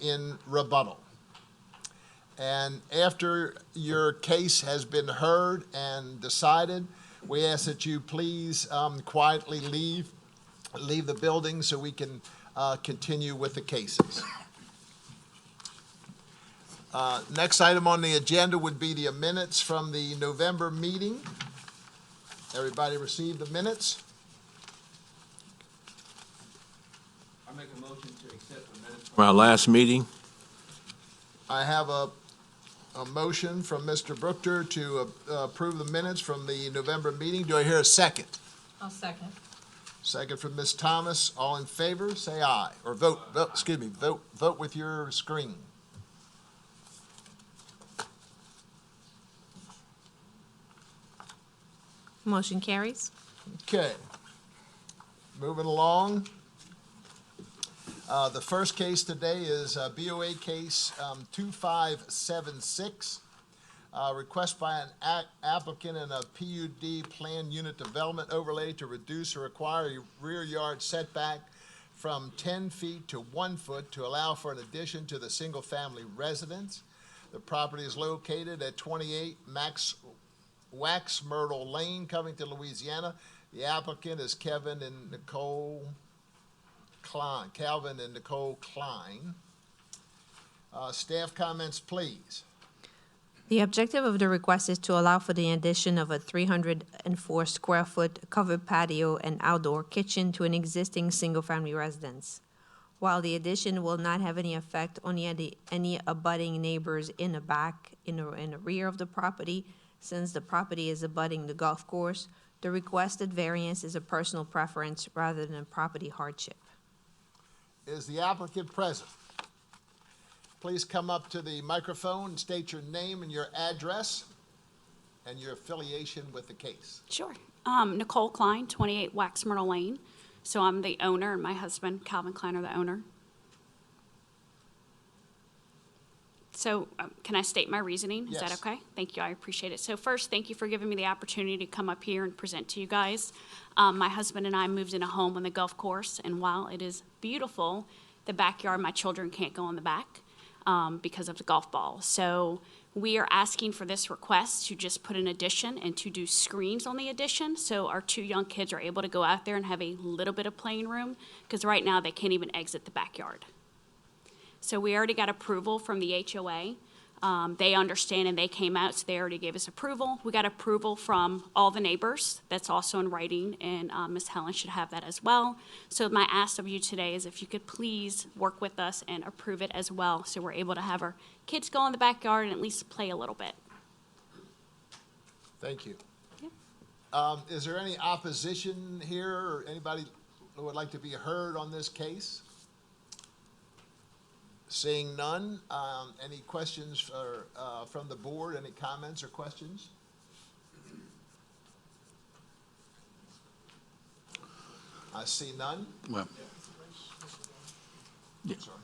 in rebuttal. And after your case has been heard and decided, we ask that you please quietly leave the building so we can continue with the cases. Next item on the agenda would be the minutes from the November meeting. Everybody received the minutes? I make a motion to accept the minutes from our last meeting. I have a motion from Mr. Brookter to approve the minutes from the November meeting. Do I hear a second? I'll second. Second from Ms. Thomas. All in favor, say aye. Or vote with your screen. Motion carries. Okay. Moving along. The first case today is BOA case 2576. Request by an applicant in a PUD planned unit development overlay to reduce or require a rear yard setback from 10 feet to 1 foot to allow for an addition to the single-family residence. The property is located at 28 Wax Myrtle Lane, Covington, Louisiana. The applicant is Calvin and Nicole Klein. Staff comments, please. The objective of the request is to allow for the addition of a 304 square foot covered patio and outdoor kitchen to an existing single-family residence. While the addition will not have any effect on any abutting neighbors in the back, in the rear of the property, since the property is abutting the golf course, the requested variance is a personal preference rather than a property hardship. Is the applicant present? Please come up to the microphone and state your name and your address and your affiliation with the case. Sure. Nicole Klein, 28 Wax Myrtle Lane. So I'm the owner, and my husband, Calvin Klein, are the owner. So can I state my reasoning? Is that okay? Thank you. I appreciate it. So first, thank you for giving me the opportunity to come up here and present to you guys. My husband and I moved in a home on the golf course, and while it is beautiful, the backyard, my children can't go in the back because of the golf ball. So we are asking for this request to just put an addition and to do screens on the addition so our 2 young kids are able to go out there and have a little bit of playing room, because right now they can't even exit the backyard. So we already got approval from the HOA. They understand and they came out, so they already gave us approval. We got approval from all the neighbors. That's also in writing, and Ms. Helen should have that as well. So my ask of you today is if you could please work with us and approve it as well, so we're able to have our kids go in the backyard and at least play a little bit. Thank you. Yeah. Is there any opposition here or anybody who would like to be heard on this case? Seeing none, any questions from the board? Any comments or questions? I see none. Well, yeah. Sorry.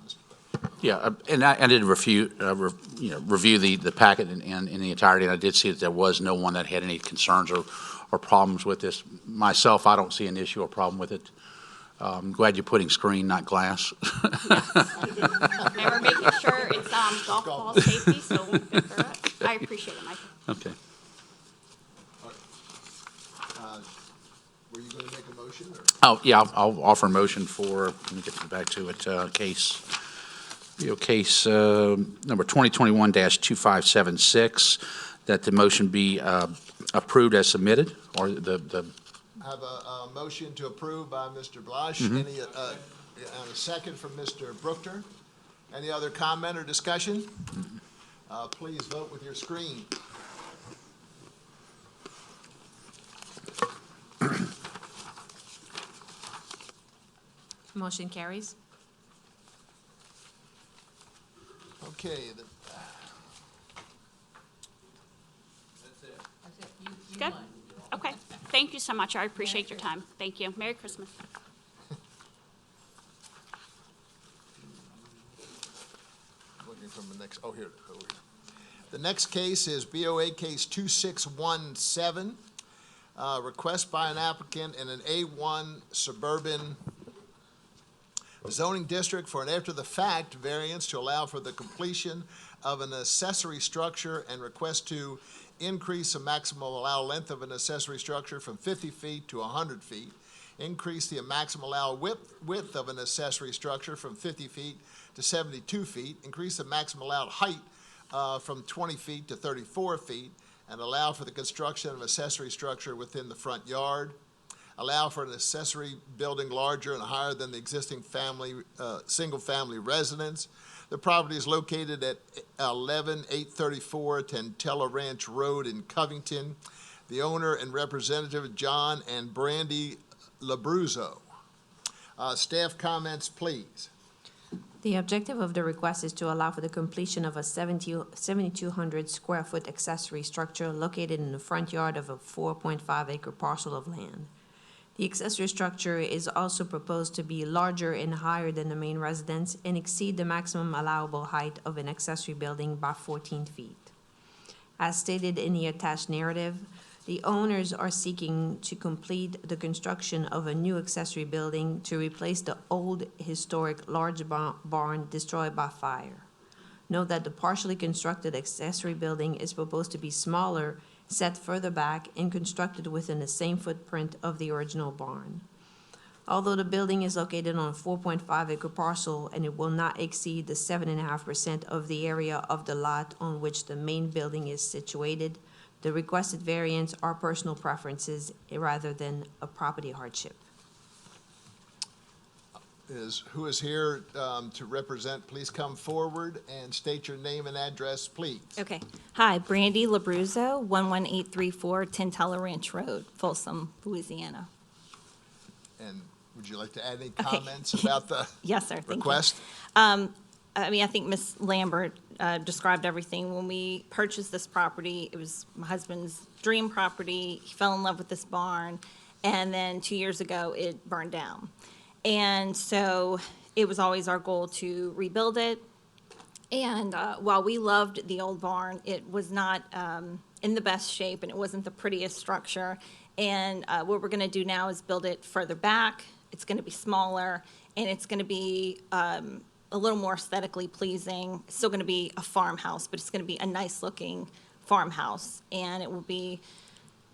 Mr. Yeah, and I did review the packet in the entirety, and I did see that there was no one that had any concerns or problems with this. Myself, I don't see an issue or problem with it. I'm glad you're putting screen, not glass. And we're making sure it's golf ball safety, so we'll go through it. I appreciate it, Michael. Okay. Were you going to make a motion? Or? Oh, yeah, I'll offer a motion for, let me get back to it, case number 2021-2576, that the motion be approved as submitted, or the I have a motion to approve by Mr. Blash. And a second from Mr. Brookter. Any other comment or discussion? Please vote with your screen. Motion carries. Okay. Good? Okay. Thank you so much. I appreciate your time. Thank you. Merry Christmas. Looking from the next, here. The next case is BOA case 2617. Request by an applicant in an A1 suburban zoning district for an after-the-fact variance to allow for the completion of an accessory structure and request to increase the maximum allowed length of an accessory structure from 50 feet to 100 feet, increase the maximum allowed width of an accessory structure from 50 feet to 72 feet, increase the maximum allowed height from 20 feet to 34 feet, and allow for the construction of an accessory structure within the front yard, allow for an accessory building larger and higher than the existing single-family residence. The property is located at 11834 Tentella Ranch Road in Covington. The owner and representative, John and Brandy Labruzzo. Staff comments, please. The objective of the request is to allow for the completion of a 7,200 square foot accessory structure located in the front yard of a 4.5 acre parcel of land. The accessory structure is also proposed to be larger and higher than the main residence and exceed the maximum allowable height of an accessory building by 14 feet. As stated in the attached narrative, the owners are seeking to complete the construction of a new accessory building to replace the old historic large barn destroyed by fire. Note that the partially constructed accessory building is proposed to be smaller, set further back, and constructed within the same footprint of the original barn. Although the building is located on a 4.5 acre parcel and it will not exceed the 7.5% of the area of the lot on which the main building is situated, the requested variants are personal preferences rather than a property hardship. Who is here to represent? Please come forward and state your name and address, please. Okay. Hi, Brandy Labruzzo, 11834 Tentella Ranch Road, Folsom, Louisiana. And would you like to add any comments about the Yes, sir. Thank you. request? I think Ms. Lambert described everything. When we purchased this property, it was my husband's dream property. He fell in love with this barn, and then 2 years ago, it burned down. And so it was always our goal to rebuild it. And while we loved the old barn, it was not in the best shape, and it wasn't the prettiest structure. And what we're going to do now is build it further back. It's going to be smaller, and it's going to be a little more aesthetically pleasing. It's still going to be a farmhouse, but it's going to be a nice-looking farmhouse. And it will be,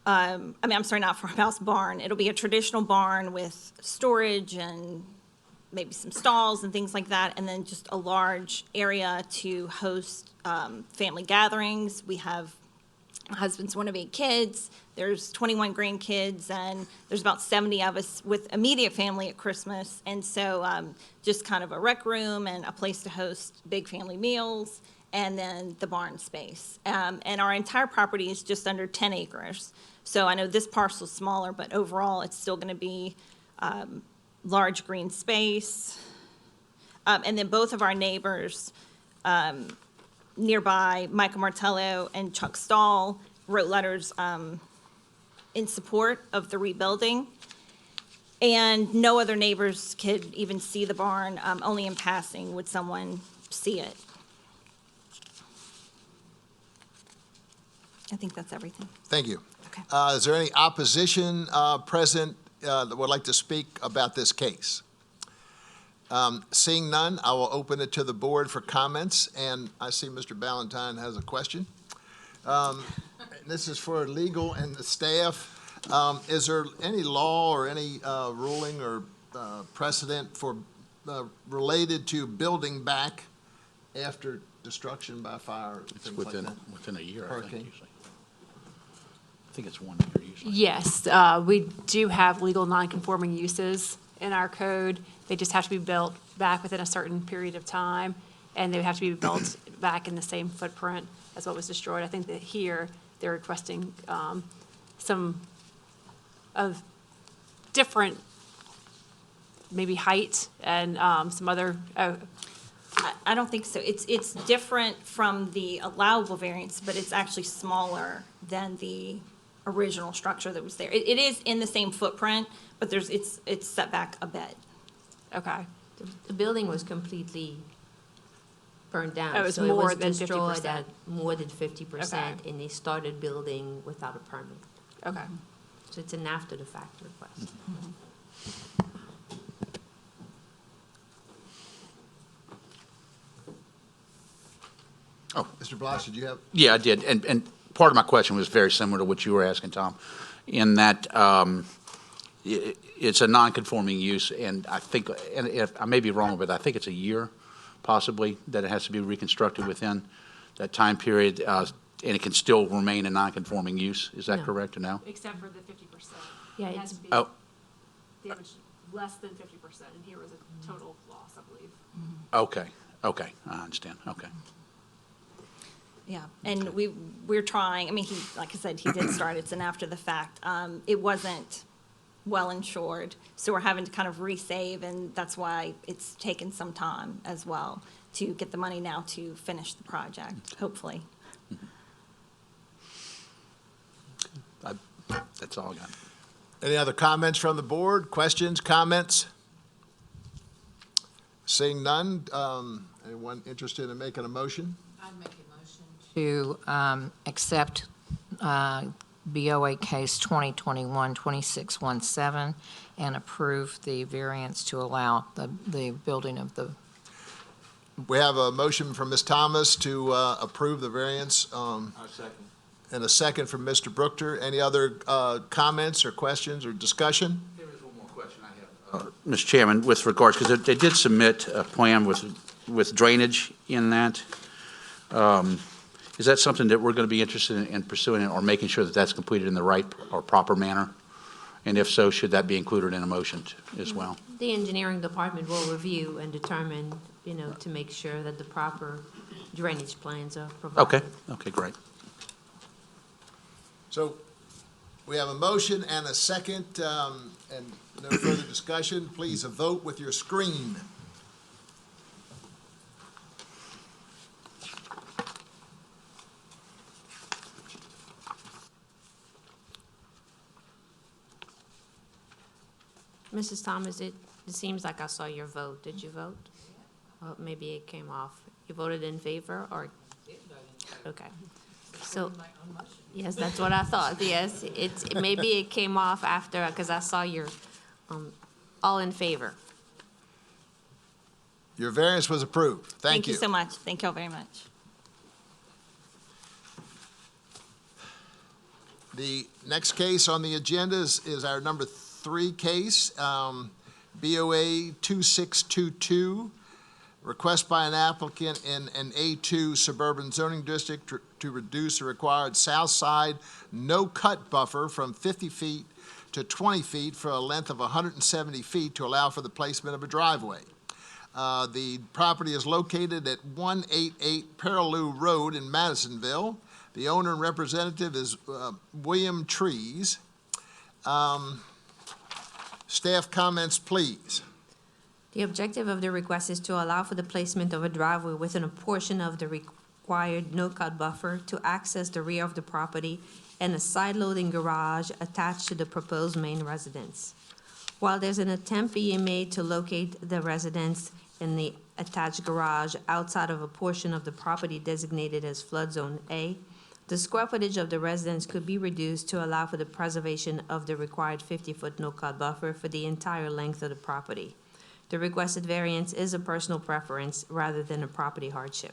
I'm sorry, not farmhouse, barn. It'll be a traditional barn with storage and maybe some stalls and things like that, and then just a large area to host family gatherings. We have, my husband's one of 8 kids. There's 21 grandkids, and there's about 70 of us with immediate family at Christmas. And so just kind of a rec room and a place to host big family meals, and then the barn space. And our entire property is just under 10 acres. So I know this parcel's smaller, but overall, it's still going to be large green space. And then both of our neighbors nearby, Michael Martello and Chuck Stahl, wrote letters in support of the rebuilding. And no other neighbors could even see the barn. Only in passing would someone see it. I think that's everything. Thank you. Okay. Is there any opposition present that would like to speak about this case? Seeing none, I will open it to the board for comments, and I see Mr. Ballantyne has a question. This is for legal and the staff. Is there any law or any ruling or precedent for related to building back after destruction by fire? It's things like that? within a year, I Hurricane. think, usually. I think it's 1 year usually. Yes, we do have legal non-conforming uses in our code. They just have to be built back within a certain period of time, and they would have to be built back in the same footprint as what was destroyed. I think that here, they're requesting some of different, maybe height and some other, I don't think so. It's different from the allowable variance, but it's actually smaller than the original structure that was there. It is in the same footprint, but it's set back a bit. okay. The building was completely burned down. Oh, it was so more it than was destroyed 50%. at more than 50%, Okay. and they started building without a permit. Okay. So it's an after-the-fact request. Mr. Bloss, did you have? Yeah, I did, and part of my question was very similar to what you were asking, Tom, in that it's a non-conforming use, and I think, and if, I may be wrong, but I think it's a year, possibly, that it has to be reconstructed within that time period, and it can still remain a non-conforming use. Is that No. correct or no? Except for the 50%. Yeah, It has it's- to be Oh, damage less than 50%, and here was a total loss, I believe. okay, I understand, okay. Yeah, and we're trying, I mean, like I said, he did start, it's an after the fact. It wasn't well insured, so we're having to kind of resave, and that's why it's taken some time as well to get the money now to finish the project, hopefully. That's all I got. Any other comments from the board? Questions, comments? Seeing none, anyone interested in making a motion? I'd make a motion to accept BOA case 2021-2617 and approve the variance to allow the building of the. We have a motion from Ms. Thomas to approve the variance. And a second from Mr. Brookter. Any other comments or questions or discussion? There is one more question I have. Mr. Chairman, with regards, because they did submit a plan with drainage in that. Is that something that we're going to be interested in pursuing or making sure that that's completed in the right or proper manner? And if so, should that be included in a motion as well? The engineering department will review and determine, to make sure that the proper drainage plans are provided. Okay, great. So we have a motion and a second, and no further discussion. Please a vote with your screen. Mrs. Thomas, it seems like I saw your vote. Did you vote? Well, maybe it came off. You voted in favor or? Okay. So, yes, that's what I thought. Yes, maybe it came off after, because I saw your, all in favor. Your variance was approved. Thank you. Thank you so much. Thank y'all very much. The next case on the agenda is our number 3 case, BOA 2622. Request by an applicant in an A2 suburban zoning district to reduce the required south side no-cut buffer from 50 feet to 20 feet for a length of 170 feet to allow for the placement of a driveway. The property is located at 188 Parallel Road in Madisonville. The owner and representative is William Trees. Staff comments, please. The objective of the request is to allow for the placement of a driveway within a portion of the required no-cut buffer to access the rear of the property and a side-loading garage attached to the proposed main residence. While there's an attempt being made to locate the residence in the attached garage outside of a portion of the property designated as flood zone A, the square footage of the residence could be reduced to allow for the preservation of the required 50-foot no-cut buffer for the entire length of the property. The requested variance is a personal preference rather than a property hardship.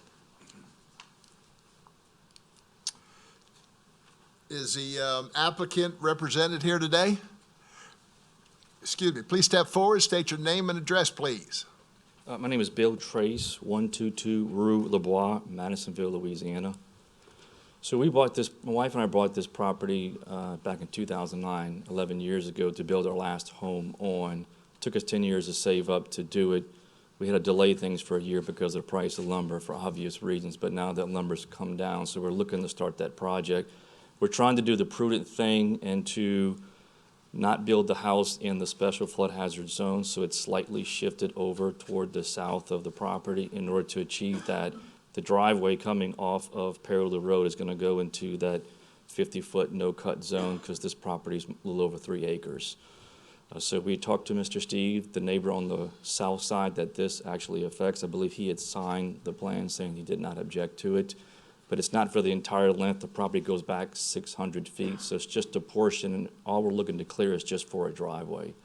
Is the applicant represented here today? Excuse me, please step forward, state your name and address, please. My name is Bill Trace, 122 Rue LeBois, Madisonville, Louisiana. So we bought this, my wife and I bought this property back in 2009, 11 years ago, to build our last home on. Took us 10 years to save up to do it. We had to delay things for a year because of the price of lumber for obvious reasons, but now that lumber's come down, so we're looking to start that project. We're trying to do the prudent thing and to not build the house in the special flood hazard zone, so it's slightly shifted over toward the south of the property in order to achieve that. The driveway coming off of Parallel Road is going to go into that 50-foot no-cut zone because this property is a little over 3 acres. So we talked to Mr. Steve, the neighbor on the south side that this actually affects. I believe he had signed the plan saying he did not object to it, but it's not for the entire length. The property goes back 600 feet, so it's just a portion, and all we're looking to clear is just for a driveway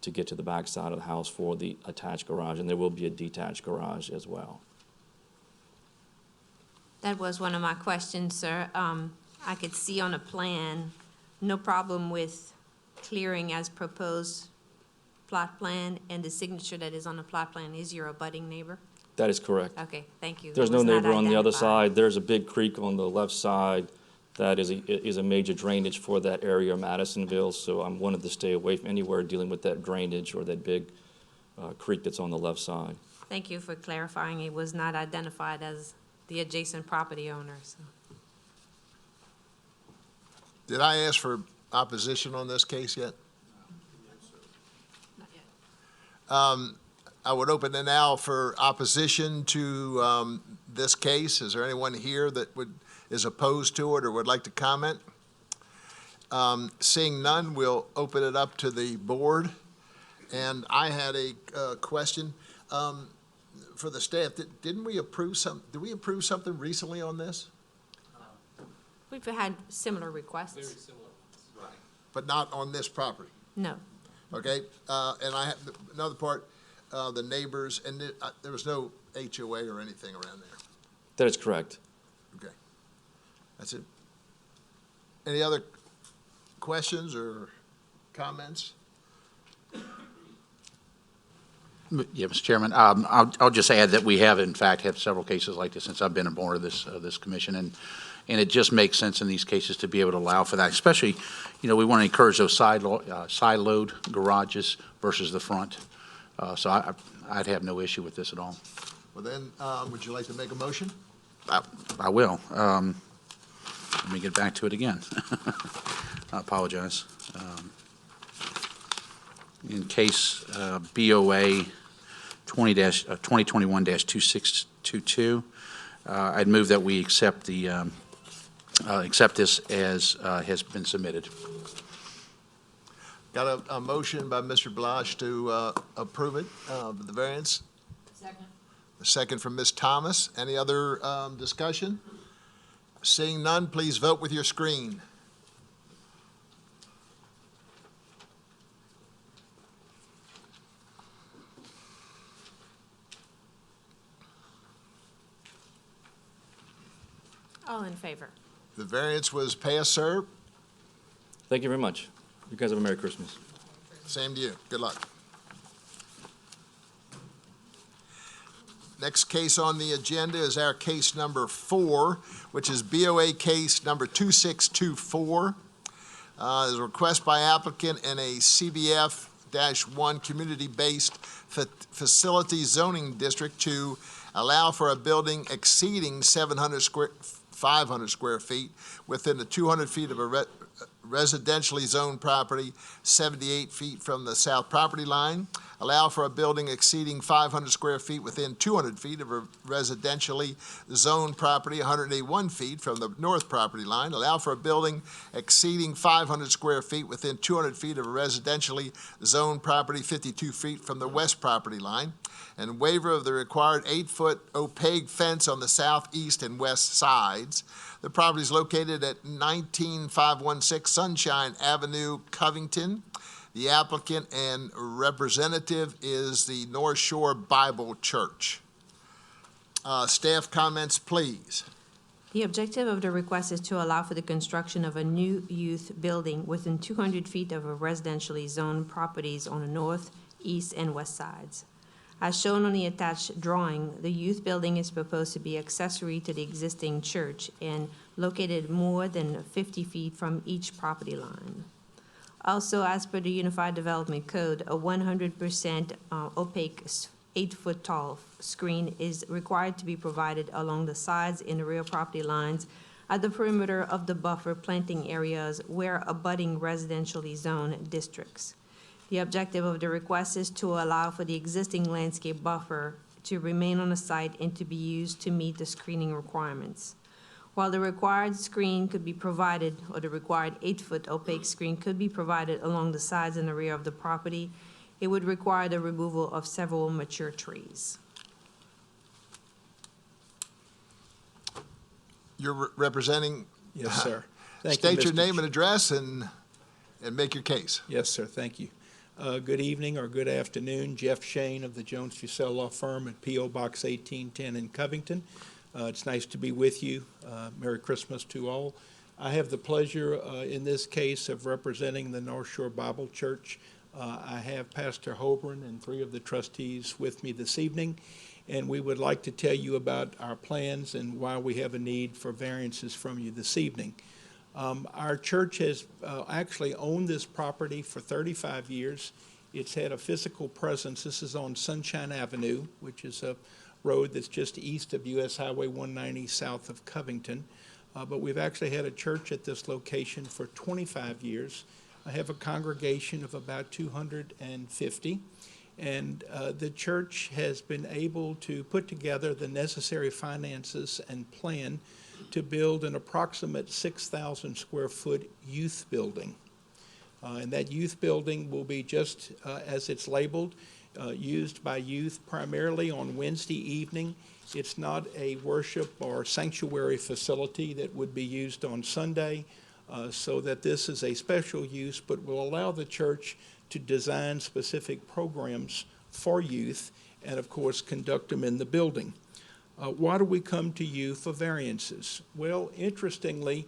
to get to the back side of the house for the attached garage, and there will be a detached garage as well. That was one of my questions, sir. I could see on a plan, no problem with clearing as proposed plot plan, and the signature that is on the plot plan is your abutting neighbor? That is correct. Okay, thank you. There's It no was not neighbor on the other identified. side. There's a big creek on the left side that is a major drainage for that area of Madisonville, so I wanted to stay away from anywhere dealing with that drainage or that big creek that's on the left side. Thank you for clarifying. It was not identified as the adjacent property owner, so. Did I ask for opposition on this case yet? Not yet. I would open it now for opposition to this case. Is there anyone here that is opposed to it or would like to comment? Seeing none, we'll open it up to the board. And I had a question for the staff. Did we approve something recently on this? We've had similar requests. But not on this property, No. okay? And I have another part, the neighbors, and there was no HOA or anything around there. That is correct. Okay. That's it. Any other questions or comments? Yeah, Mr. Chairman, I'll just add that we have, in fact, had several cases like this since I've been aboard of this commission, and it just makes sense in these cases to be able to allow for that, especially, we want to encourage those side load garages versus the front. So I'd have no issue with this at all. Well, then, would you like to make a motion? I will. Let me get back to it again. I apologize. In case BOA 2021-2622, I'd move that we accept this as has been submitted. Got a motion by Mr. Blash to approve it, the variance. Second. A second from Ms. Thomas. Any other discussion? Seeing none, please vote with your screen. All in favor? The variance was passed, sir. Thank you very much. You guys have a Merry Christmas. Same to you. Good luck. Next case on the agenda is our case number 4, which is BOA case number 2624. There's a request by applicant in a CBF-1 community-based facility zoning district to allow for a building exceeding 500 square feet within the 200 feet of a residentially zoned property, 78 feet from the south property line. Allow for a building exceeding 500 square feet within 200 feet of a residentially zoned property, 181 feet from the north property line. Allow for a building exceeding 500 square feet within 200 feet of a residentially zoned property, 52 feet from the west property line. And waiver of the required 8-foot opaque fence on the southeast and west sides. The property is located at 19516 Sunshine Avenue, Covington. The applicant and representative is the North Shore Bible Church. Staff comments, please. The objective of the request is to allow for the construction of a new youth building within 200 feet of a residentially zoned properties on the north, east, and west sides. As shown on the attached drawing, the youth building is proposed to be accessory to the existing church and located more than 50 feet from each property line. Also, as per the Unified Development Code, a 100% opaque 8-foot tall screen is required to be provided along the sides and the rear property lines at the perimeter of the buffer planting areas where abutting residentially zoned districts. The objective of the request is to allow for the existing landscape buffer to remain on the site and to be used to meet the screening requirements. While the required screen could be provided, or the required 8-foot opaque screen could be provided along the sides and the rear of the property, it would require the removal of several mature trees. You're representing? Yes, sir. Thank you, State your Mr. name and address and make your case. Yes, sir, thank you. Good evening or good afternoon. Jeff Shane of the Jones Fussell Law Firm at P.O. Box 1810 in Covington. It's nice to be with you. Merry Christmas to all. I have the pleasure in this case of representing the North Shore Bible Church. I have Pastor Holborn and 3 of the trustees with me this evening, and we would like to tell you about our plans and why we have a need for variances from you this evening. Our church has actually owned this property for 35 years. It's had a physical presence. This is on Sunshine Avenue, which is a road that's just east of US Highway 190 south of Covington. But we've actually had a church at this location for 25 years. I have a congregation of about 250. And the church has been able to put together the necessary finances and plan to build an approximate 6,000 square foot youth building. And that youth building will be just as it's labeled, used by youth primarily on Wednesday evening. It's not a worship or sanctuary facility that would be used on Sunday, so that this is a special use, but will allow the church to design specific programs for youth and, of course, conduct them in the building. Why do we come to you for variances? Well, interestingly,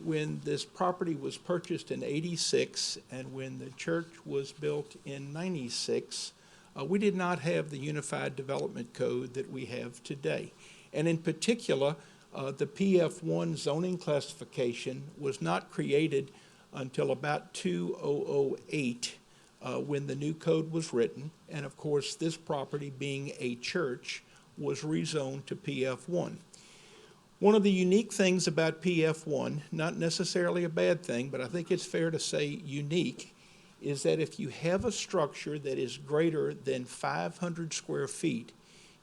when this property was purchased in '86 and when the church was built in '96, we did not have the Unified Development Code that we have today. And in particular, the PF1 zoning classification was not created until about 2008 when the new code was written. And of course, this property being a church was rezoned to PF1. One of the unique things about PF1, not necessarily a bad thing, but I think it's fair to say unique, is that if you have a structure that is greater than 500 square feet,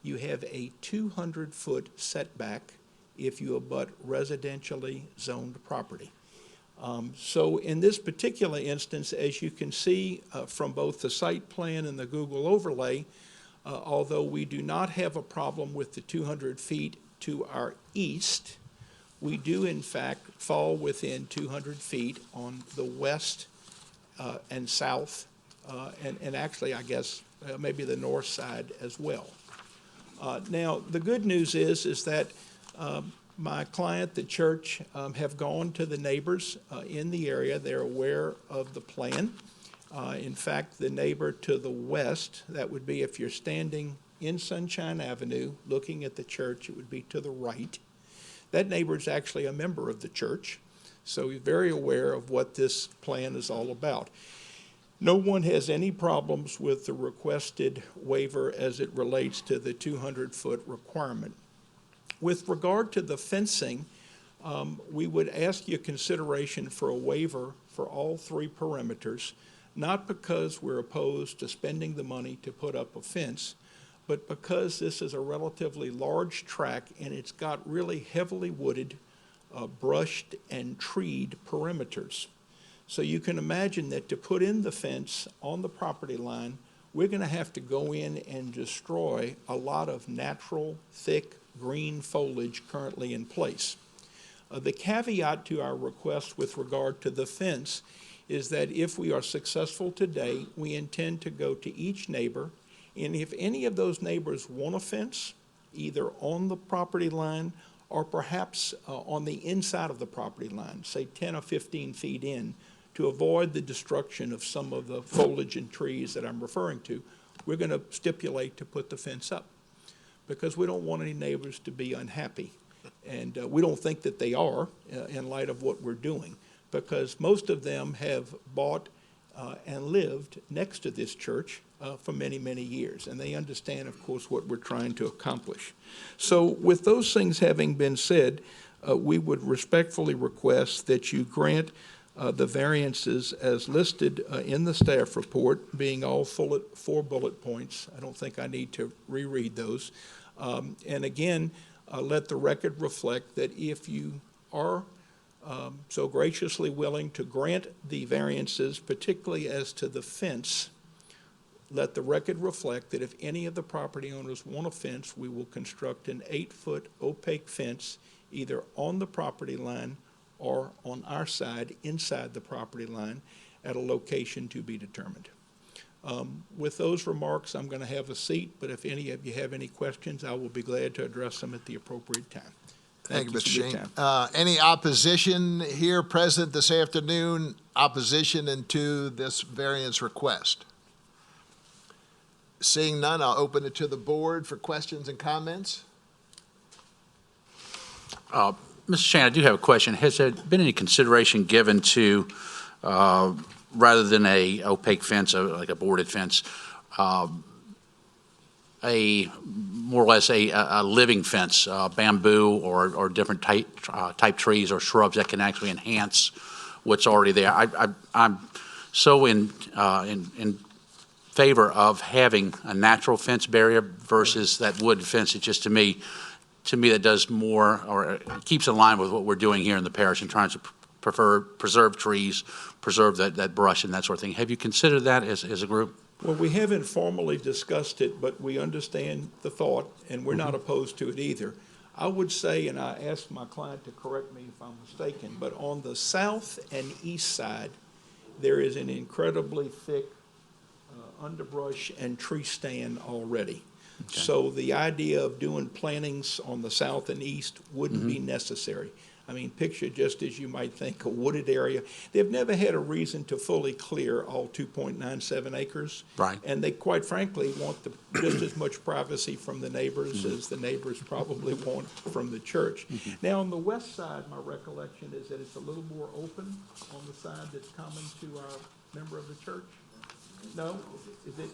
you have a 200-foot setback if you abut residentially zoned property. So in this particular instance, as you can see from both the site plan and the Google overlay, although we do not have a problem with the 200 feet to our east, we do in fact fall within 200 feet on the west and south, and actually I guess maybe the north side as well. Now the good news is that my client, the church, have gone to the neighbors in the area. They're aware of the plan. In fact, the neighbor to the west, that would be if you're standing in Sunshine Avenue looking at the church, it would be to the right. That neighbor is actually a member of the church, so he's very aware of what this plan is all about. No one has any problems with the requested waiver as it relates to the 200-foot requirement. With regard to the fencing, we would ask your consideration for a waiver for all 3 perimeters, not because we're opposed to spending the money to put up a fence, but because this is a relatively large tract and it's got really heavily wooded, brushed and treed perimeters. So you can imagine that to put in the fence on the property line, we're going to have to go in and destroy a lot of natural, thick, green foliage currently in place. The caveat to our request with regard to the fence is that if we are successful today, we intend to go to each neighbor, and if any of those neighbors want a fence, either on the property line or perhaps on the inside of the property line, say 10 or 15 feet in, to avoid the destruction of some of the foliage and trees that I'm referring to, we're going to stipulate to put the fence up, because we don't want any neighbors to be unhappy. And we don't think that they are in light of what we're doing, because most of them have bought and lived next to this church for many, many years. And they understand, of course, what we're trying to accomplish. So with those things having been said, we would respectfully request that you grant the variances as listed in the staff report, being all 4 bullet points. I don't think I need to reread those. And again, let the record reflect that if you are so graciously willing to grant the variances, particularly as to the fence, let the record reflect that if any of the property owners want a fence, we will construct an 8-foot opaque fence either on the property line or on our side inside the property line at a location to be determined. With those remarks, I'm going to have a seat, but if any of you have any questions, I will be glad to address them at the appropriate time. Thank you, Mr. for your Shane. time. Any opposition here present this afternoon, opposition into this variance request? Seeing none, I'll open it to the board for questions and comments. Mr. Shane, I do have a question. Has there been any consideration given to, rather than a opaque fence, like a boarded fence, a more or less a living fence, bamboo or different type trees or shrubs that can actually enhance what's already there? I'm so in favor of having a natural fence barrier versus that wood fence. It just to me that does more, or it keeps in line with what we're doing here in the parish and trying to preserve trees, preserve that brush and that sort of thing. Have you considered that as a group? Well, we haven't formally discussed it, but we understand the thought, and we're not opposed to it either. I would say, and I asked my client to correct me if I'm mistaken, but on the south and east side, there is an incredibly thick underbrush and tree stand already. Okay. So the idea of doing plantings on the south and east wouldn't be necessary. I mean, picture just as you might think, a wooded area. They've never had a reason to fully clear all 2.97 acres. Right. And they, quite frankly, want just as much privacy from the neighbors as the neighbors probably want from the church. Now, on the west side, my recollection is that it's a little more open on the side that's common to our member of the church. No? Is it?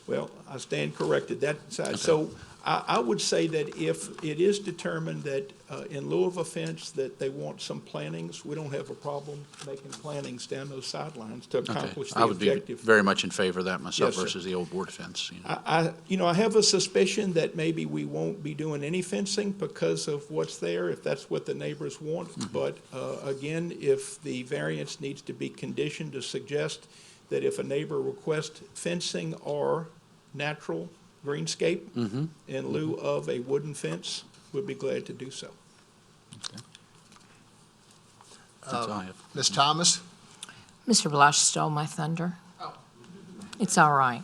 Well, I stand corrected, that side. Okay. So I would say that if it is determined that in lieu of a fence that they want some plantings, we don't have a problem making plantings down those sidelines to accomplish the I would be objective. very much in favor of that myself Yes, sir. versus the old board fence. I have a suspicion that maybe we won't be doing any fencing because of what's there, if that's what the neighbors want. But again, if the variance needs to be conditioned to suggest that if a neighbor requests fencing or natural greenscape in lieu of a wooden fence, we'd be glad to do so. That's all I have. Ms. Thomas? Mr. Blush stole my thunder. It's all right.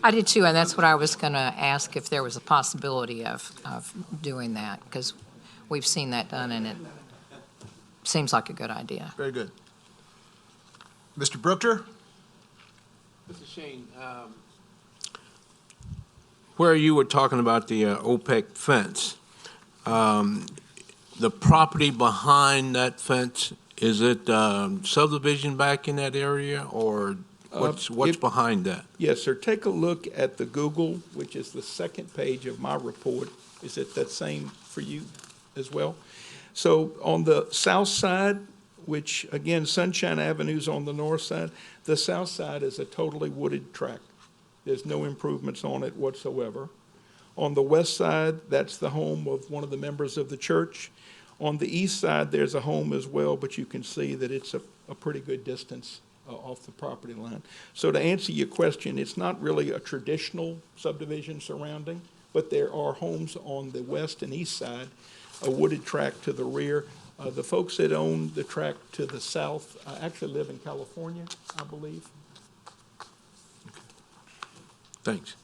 I did too, and that's what I was going to ask, if there was a possibility of doing that, because we've seen that done, and it seems like a good idea. Very good. Mr. Brookter? Mr. Shane, where you were talking about the opaque fence, the property behind that fence, is it subdivision back in that area, or what's behind that? Yes, sir. Take a look at the Google, which is the second page of my report. Is it that same for you as well? So on the south side, which, again, Sunshine Avenue's on the north side, the south side is a totally wooded tract. There's no improvements on it whatsoever. On the west side, that's the home of one of the members of the church. On the east side, there's a home as well, but you can see that it's a pretty good distance off the property line. So to answer your question, it's not really a traditional subdivision surrounding, but there are homes on the west and east side, a wooded tract to the rear. The folks that own the tract to the south actually live in California, I believe. Thanks.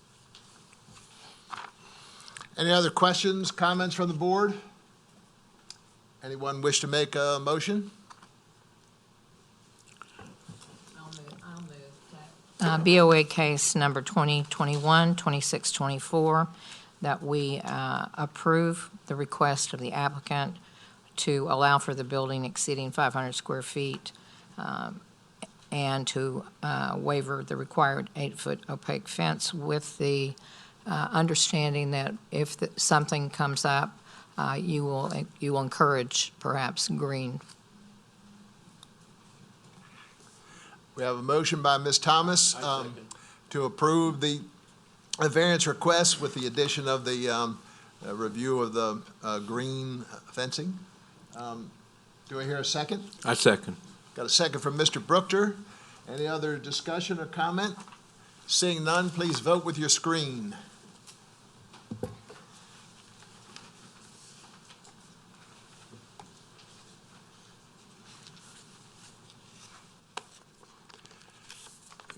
Any other questions, comments from the board? Anyone wish to make a motion? BOA case number 2021-2624, that we approve the request of the applicant to allow for the building exceeding 500 square feet and to waiver the required 8-foot opaque fence with the understanding that if something comes up, you will encourage perhaps green. We have a motion by Ms. Thomas to approve the variance request with the addition of the review of the green fencing. Do I hear a second? I second. Got a second from Mr. Brookter. Any other discussion or comment? Seeing none, please vote with your screen.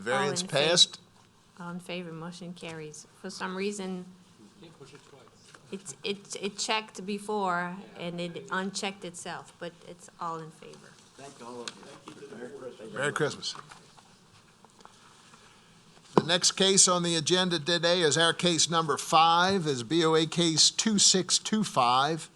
Variance in favor? passed. All in favor, motion carries. For some reason, it checked before and it unchecked itself, but it's all in favor. Merry Christmas. The next case on the agenda today is our case number 5, is BOA case 2625.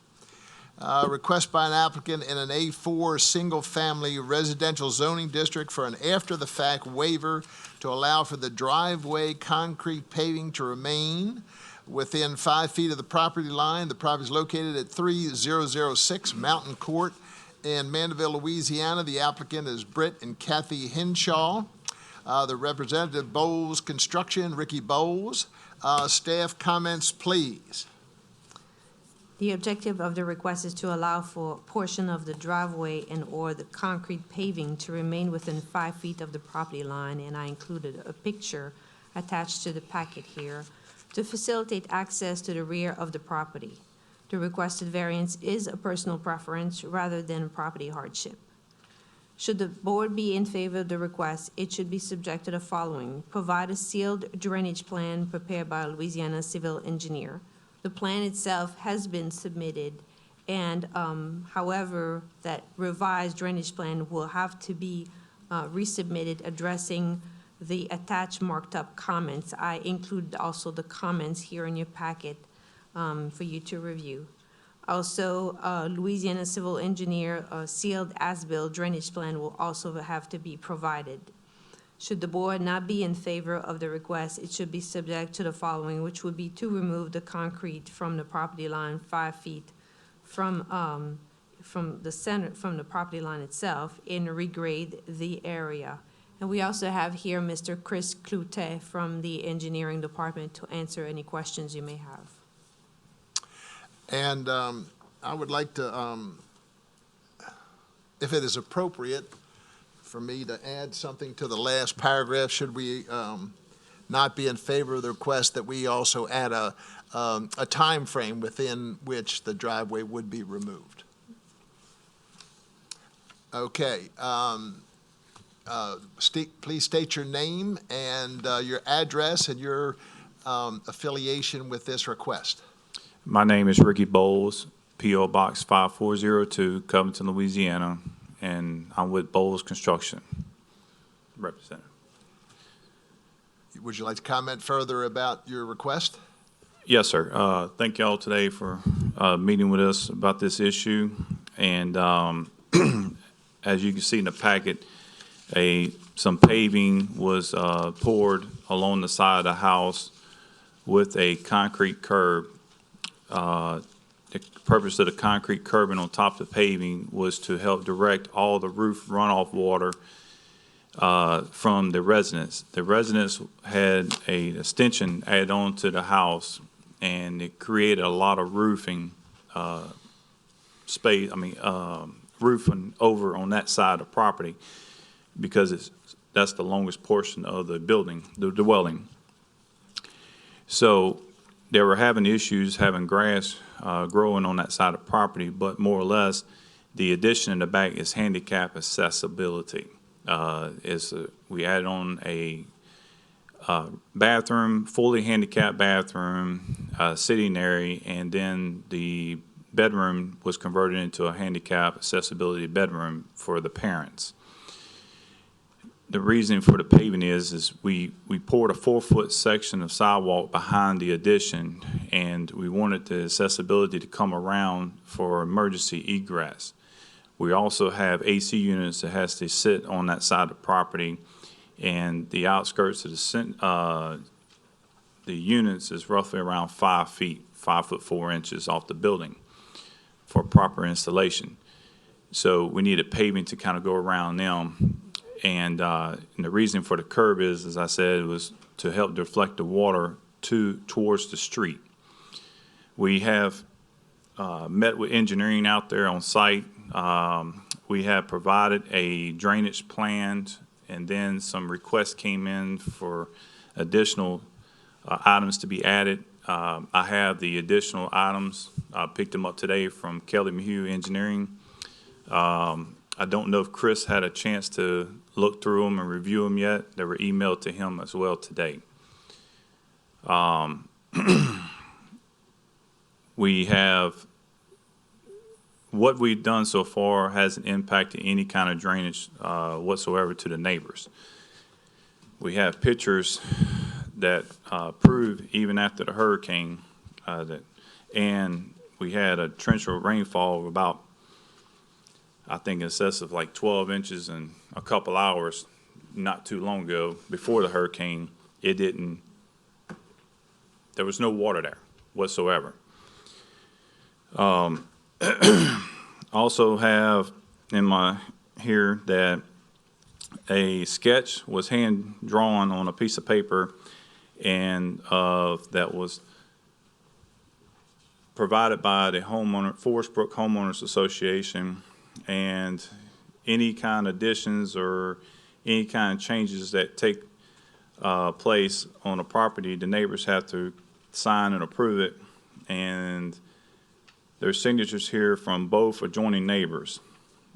Request by an applicant in an A4 single-family residential zoning district for an after-the-fact waiver to allow for the driveway concrete paving to remain within 5 feet of the property line. The property is located at 3006 Mountain Court in Mandeville, Louisiana. The applicant is Britt and Kathy Henshaw. The representative, Bowles Construction, Ricky Bowles. Staff comments, please. The objective of the request is to allow for a portion of the driveway and/or the concrete paving to remain within 5 feet of the property line, and I included a picture attached to the packet here to facilitate access to the rear of the property. The requested variance is a personal preference rather than a property hardship. Should the board be in favor of the request, it should be subject to the following: provide a sealed drainage plan prepared by a Louisiana civil engineer. The plan itself has been submitted, and however, that revised drainage plan will have to be resubmitted addressing the attached marked up comments. I included also the comments here in your packet for you to review. Also, Louisiana civil engineer sealed as-built drainage plan will also have to be provided. Should the board not be in favor of the request, it should be subject to the following, which would be to remove the concrete from the property line 5 feet from the center, from the property line itself, and regrade the area. And we also have here Mr. Chris Cloutier from the engineering department to answer any questions you may have. And I would like to, if it is appropriate, for me to add something to the last paragraph, should we not be in favor of the request, that we also add a time frame within which the driveway would be removed. Okay. Please state your name and your address and your affiliation with this request. My name is Ricky Bowles, P.O. Box 5402, Covington, Louisiana, and I'm with Bowles Construction, representative. Would you like to comment further about your request? Yes, sir. Thank y'all today for meeting with us about this issue. And as you can see in the packet, some paving was poured along the side of the house with a concrete curb. The purpose of the concrete curbing on top of the paving was to help direct all the roof runoff water from the residence. The residence had an extension added on to the house, and it created a lot of roofing space, roofing over on that side of the property, because that's the longest portion of the building, the dwelling. So they were having issues having grass growing on that side of the property, but more or less, the addition in the back is handicap accessibility. We added on a bathroom, fully handicapped bathroom, sitting area, and then the bedroom was converted into a handicap accessibility bedroom for the parents. The reason for the paving is we poured a 4-foot section of sidewalk behind the addition, and we wanted the accessibility to come around for emergency egress. We also have AC units that has to sit on that side of the property, and the outskirts of the units is roughly around 5 feet, 5 foot 4 inches off the building for proper installation. So we needed paving to kind of go around them. And the reason for the curb is, as I said, was to help deflect the water towards the street. We have met with engineering out there on site. We have provided a drainage plan, and then some requests came in for additional items to be added. I have the additional items. I picked them up today from Kelly Mayhew Engineering. I don't know if Chris had a chance to look through them and review them yet. They were emailed to him as well today. We have, what we've done so far hasn't impacted any kind of drainage whatsoever to the neighbors. We have pictures that prove even after the hurricane and we had a torrential rainfall of about, I think, in excess of like 12 inches in a couple hours not too long ago before the hurricane. There was no water there whatsoever. Also have in my here that a sketch was hand drawn on a piece of paper and that was provided by the Forest Brook Homeowners Association, and any kind of additions or any kind of changes that take place on a property, the neighbors have to sign and approve it, and there's signatures here from both adjoining neighbors,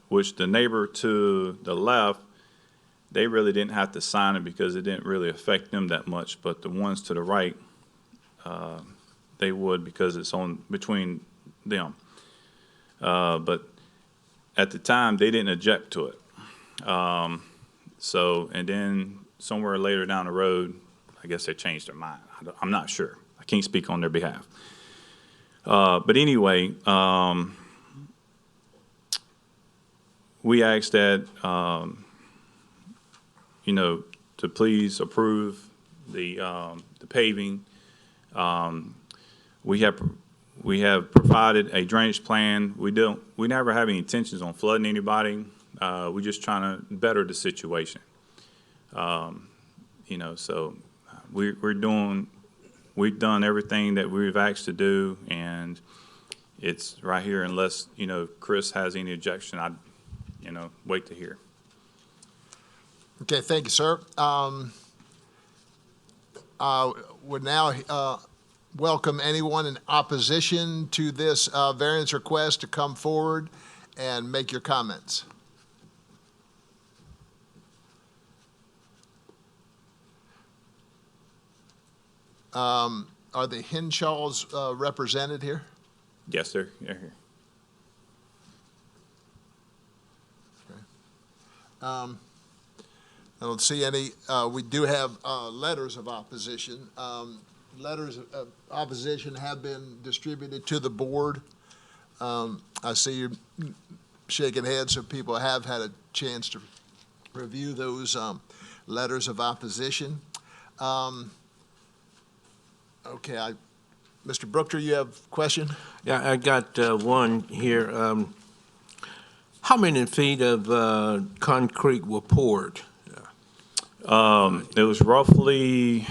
which the neighbor to the left, they really didn't have to sign it because it didn't really affect them that much, but the ones to the right, they would because it's on between them. But at the time, they didn't object to it. And then somewhere later down the road, I guess they changed their mind. I'm not sure. I can't speak on their behalf. But anyway, we asked that, to please approve the paving. We have provided a drainage plan. We never have any intentions on flooding anybody. We're just trying to better the situation. So we've done everything that we've asked to do, and it's right here unless, Chris has any objection, I'd, wait to hear. Okay, thank you, sir. Would now welcome anyone in opposition to this variance request to come forward and make your comments. Are the Henshaws represented here? Yes, sir. Yeah, here. I don't see any. We do have letters of opposition. Letters of opposition have been distributed to the board. I see you shaking heads, so people have had a chance to review those letters of opposition. Okay, Mr. Brookter, you have a question? Yeah, I got one here. How many feet of concrete were poured? It was roughly,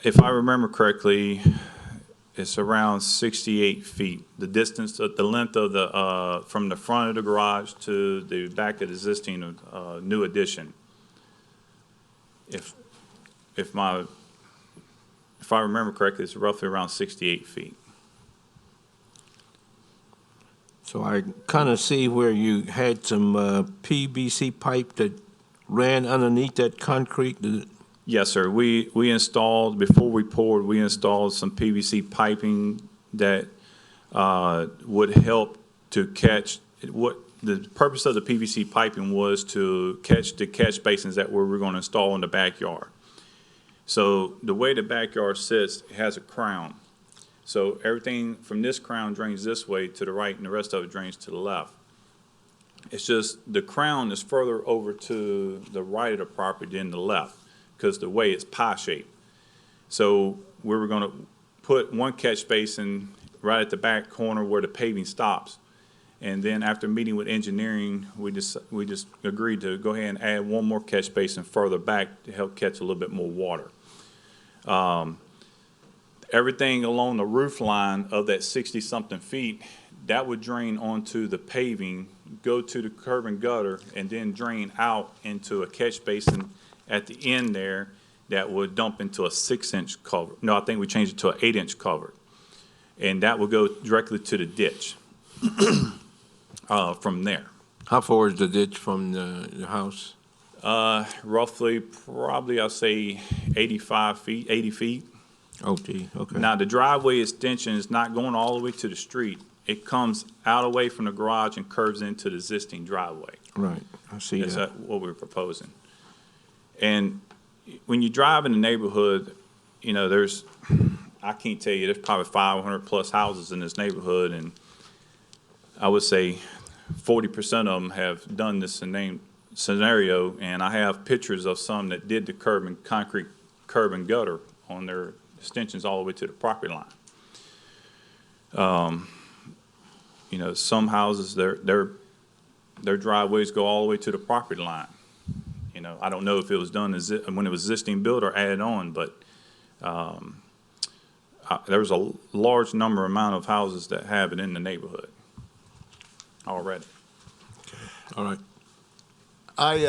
if I remember correctly, it's around 68 feet. The distance, the length of the from the front of the garage to the back of the existing new addition. If I remember correctly, it's roughly around 68 feet. So I kind of see where you had some PVC pipe that ran underneath that concrete. Yes, sir. We installed, before we poured, we installed some PVC piping that would help to catch, what the purpose of the PVC piping was to catch the catch basins that we were going to install in the backyard. So the way the backyard sits, it has a crown. So everything from this crown drains this way to the right, and the rest of it drains to the left. It's just the crown is further over to the right of the property than the left because the way it's pie-shaped. So we were going to put one catch basin right at the back corner where the paving stops. And then after meeting with engineering, we just agreed to go ahead and add one more catch basin further back to help catch a little bit more water. Everything along the roof line of that 60-something feet, that would drain onto the paving, go to the curb and gutter, and then drain out into a catch basin at the end there that would dump into a 6-inch cover. No, I think we changed it to an 8-inch cover. and that will go directly to the ditch from there. How far is the ditch from the house? Roughly, probably, I'll say 85 feet, 80 feet. Oh, gee, okay. Now, the driveway extension is not going all the way to the street. It comes out away from the garage and curves into the existing driveway. Right, I see Is that. that what we're proposing? And when you drive in the neighborhood, you know, I can't tell you, there's probably 500 plus houses in this neighborhood, and I would say 40% of them have done this scenario, and I have pictures of some that did the concrete curb and gutter on their extensions all the way to the property line. You know, some houses, their driveways go all the way to the property line. You know, I don't know if it was done when it was existing built or added on, but there was a large amount of houses that have it in the neighborhood already. All right. I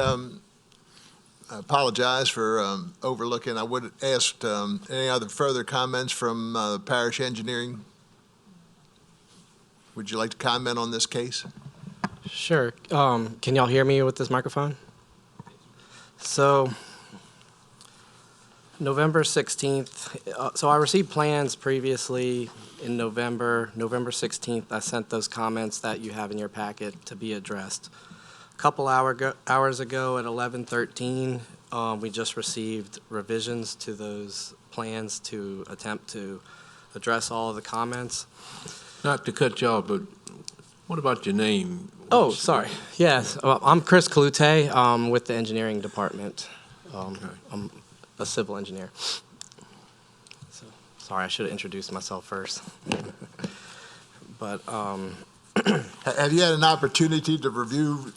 apologize for overlooking. I would ask any other further comments from Parish Engineering. Would you like to comment on this case? Sure. Can y'all hear me with this microphone? So, November 16th, so I received plans previously in November 16th. I sent those comments that you have in your packet to be addressed. A couple hours ago at 11:13, we just received revisions to those plans to attempt to address all of the comments. Not to cut you off, but what about your name? Oh, sorry. Yes, I'm Chris Kalute with the engineering department. I'm a civil engineer. So, sorry, I should have introduced myself first. But Have you had an opportunity to review?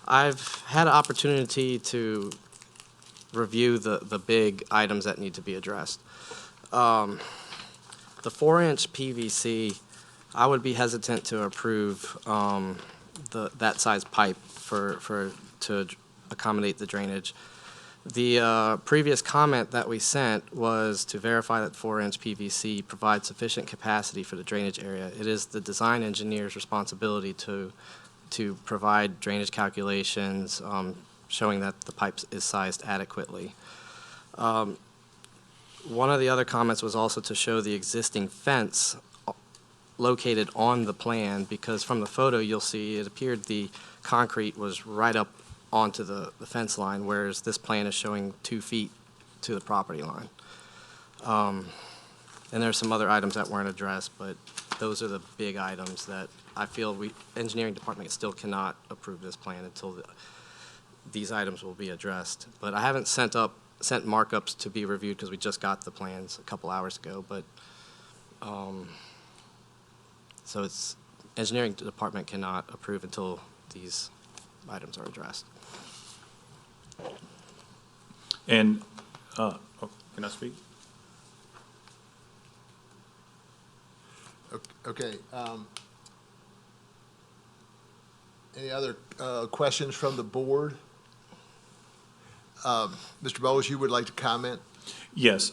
I've had an opportunity to review the big items that need to be addressed. The 4-inch PVC, I would be hesitant to approve that size pipe to accommodate the drainage. The previous comment that we sent was to verify that 4-inch PVC provides sufficient capacity for the drainage area. It is the design engineer's responsibility to provide drainage calculations showing that the pipe is sized adequately. One of the other comments was also to show the existing fence located on the plan, because from the photo you'll see it appeared the concrete was right up onto the fence line, whereas this plan is showing 2 feet to the property line. And there's some other items that weren't addressed, but those are the big items that I feel engineering department still cannot approve this plan until these items will be addressed. But I haven't sent markups to be reviewed because we just got the plans a couple hours ago, but so it's engineering department cannot approve until these items are addressed. And, can I speak? Okay. Any other questions from the board? Mr. Bowles, you would like to comment? Yes,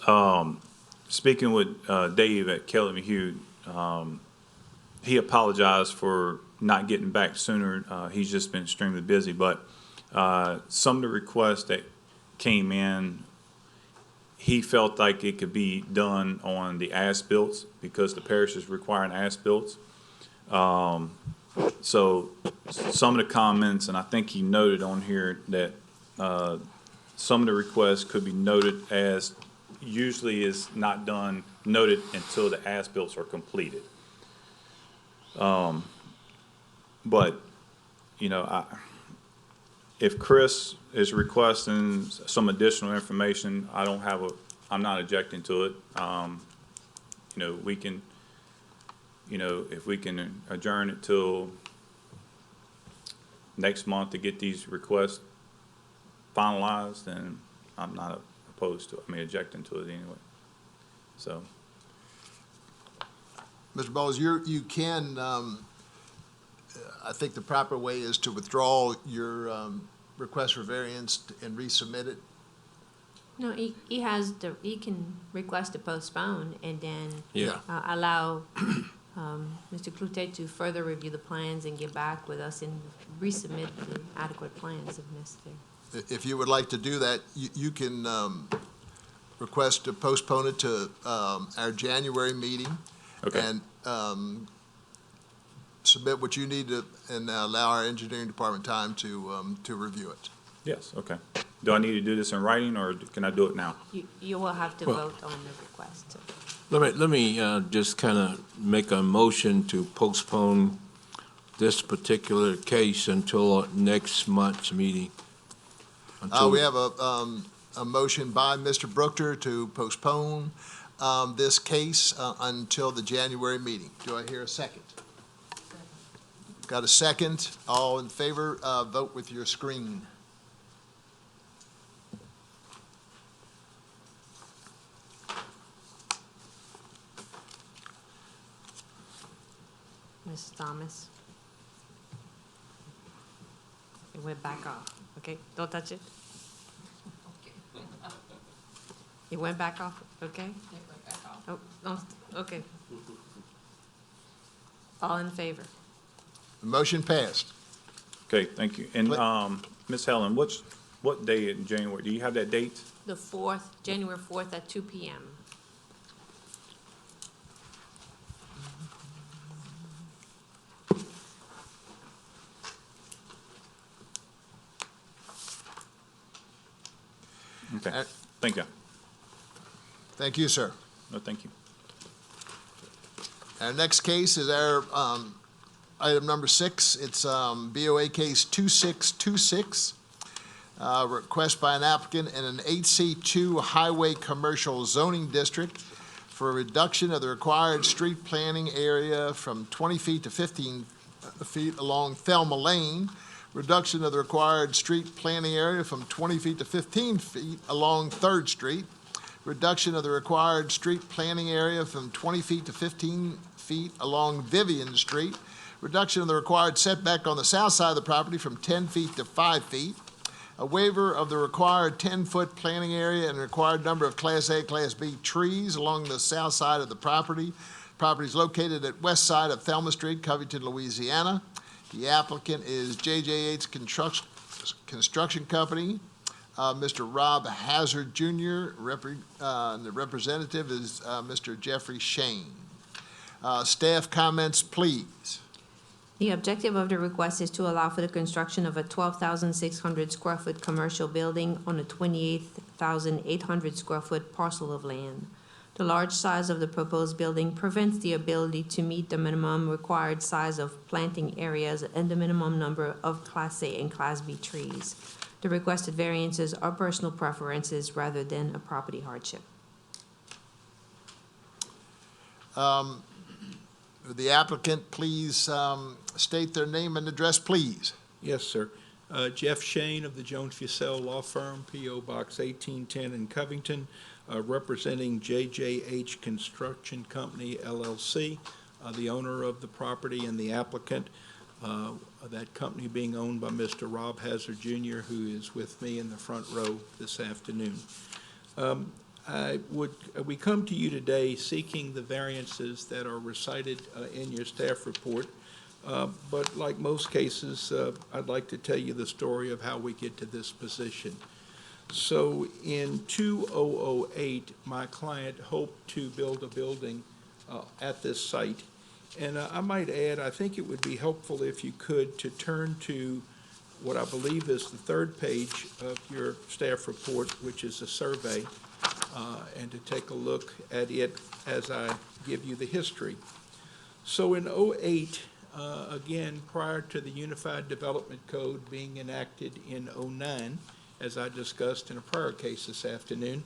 speaking with Dave at Kelly McHugh, he apologized for not getting back sooner. He's just been extremely busy, but some of the requests that came in, he felt like it could be done on the as-built because the parish is requiring as-built. So some of the comments, and I think he noted on here that some of the requests could be noted as usually is not done, noted until the as-built are completed. But, you know, if Chris is requesting some additional information, I'm not objecting to it. You know, we can, you know, if we can adjourn it till next month to get these requests finalized, then I'm not opposed to it. I mean, objecting to it anyway. So. Mr. Bowles, you can, I think the proper way is to withdraw your request for variance and resubmit it. No, he can request to postpone and then Yeah. allow Mr. Cloutier to further review the plans and get back with us and resubmit the adequate plans if necessary. If you would like to do that, you can request to postpone it to our January meeting. Okay. And submit what you need to, and allow our engineering department time to review it. Yes, okay. Do I need to do this in writing, or can I do it now? You will have to Well- vote on the request. Let me just kind of make a motion to postpone this particular case until next month's meeting. We have a motion by Mr. Brookter to postpone this case until the January meeting. Do I hear a second? Got a second? All in favor, vote with your screen. Mrs. Thomas? It went back off. Okay, don't touch it. It went back off, okay? Oh, no, okay. All in favor? The motion passed. Okay, thank you. And, Ms. Helen, what day in January? Do you have that date? The 4th, January 4th at 2 p.m. Okay, thank you. Thank you, sir. No, thank you. Our next case is our item number 6. It's BOA case 2626. Request by an applicant in an 8C2 highway commercial zoning district for a reduction of the required street planning area from 20 feet to 15 feet along Thelma Lane, reduction of the required street planning area from 20 feet to 15 feet along 3rd Street, reduction of the required street planning area from 20 feet to 15 feet along Vivian Street, reduction of the required setback on the south side of the property from 10 feet to 5 feet, a waiver of the required 10-foot planning area and required number of Class A, Class B trees along the south side of the property. Property is located at west side of Thelma Street, Covington, Louisiana. The applicant is JJH Construction Company. Mr. Rob Hazard Jr., the representative is Mr. Jeffrey Shane. Staff comments, please. The objective of the request is to allow for the construction of a 12,600 square foot commercial building on a 28,800 square foot parcel of land. The large size of the proposed building prevents the ability to meet the minimum required size of planting areas and the minimum number of Class A and Class B trees. The requested variances are personal preferences rather than a property hardship. The applicant, please state their name and address, please. Yes, sir. Jeff Shane of the Jones Fussell Law Firm, P.O. Box 1810 in Covington, representing JJH Construction Company, LLC, the owner of the property and the applicant, that company being owned by Mr. Rob Hazard Jr., who is with me in the front row this afternoon. We come to you today seeking the variances that are recited in your staff report. But like most cases, I'd like to tell you the story of how we get to this position. So in 2008, my client hoped to build a building at this site. And I might add, I think it would be helpful if you could to turn to what I believe is the 3rd page of your staff report, which is a survey, and to take a look at it as I give you the history. So in 2008, again, prior to the Unified Development Code being enacted in 2009, as I discussed in a prior case this afternoon,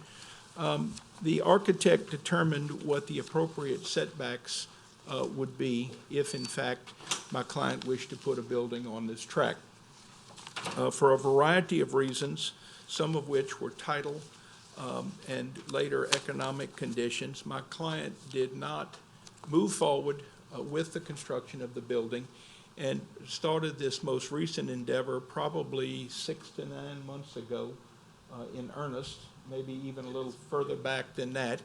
the architect determined what the appropriate setbacks would be if, in fact, my client wished to put a building on this tract. For a variety of reasons, some of which were title and later economic conditions, my client did not move forward with the construction of the building and started this most recent endeavor probably 6 to 9 months ago in earnest. maybe even a little further back than that,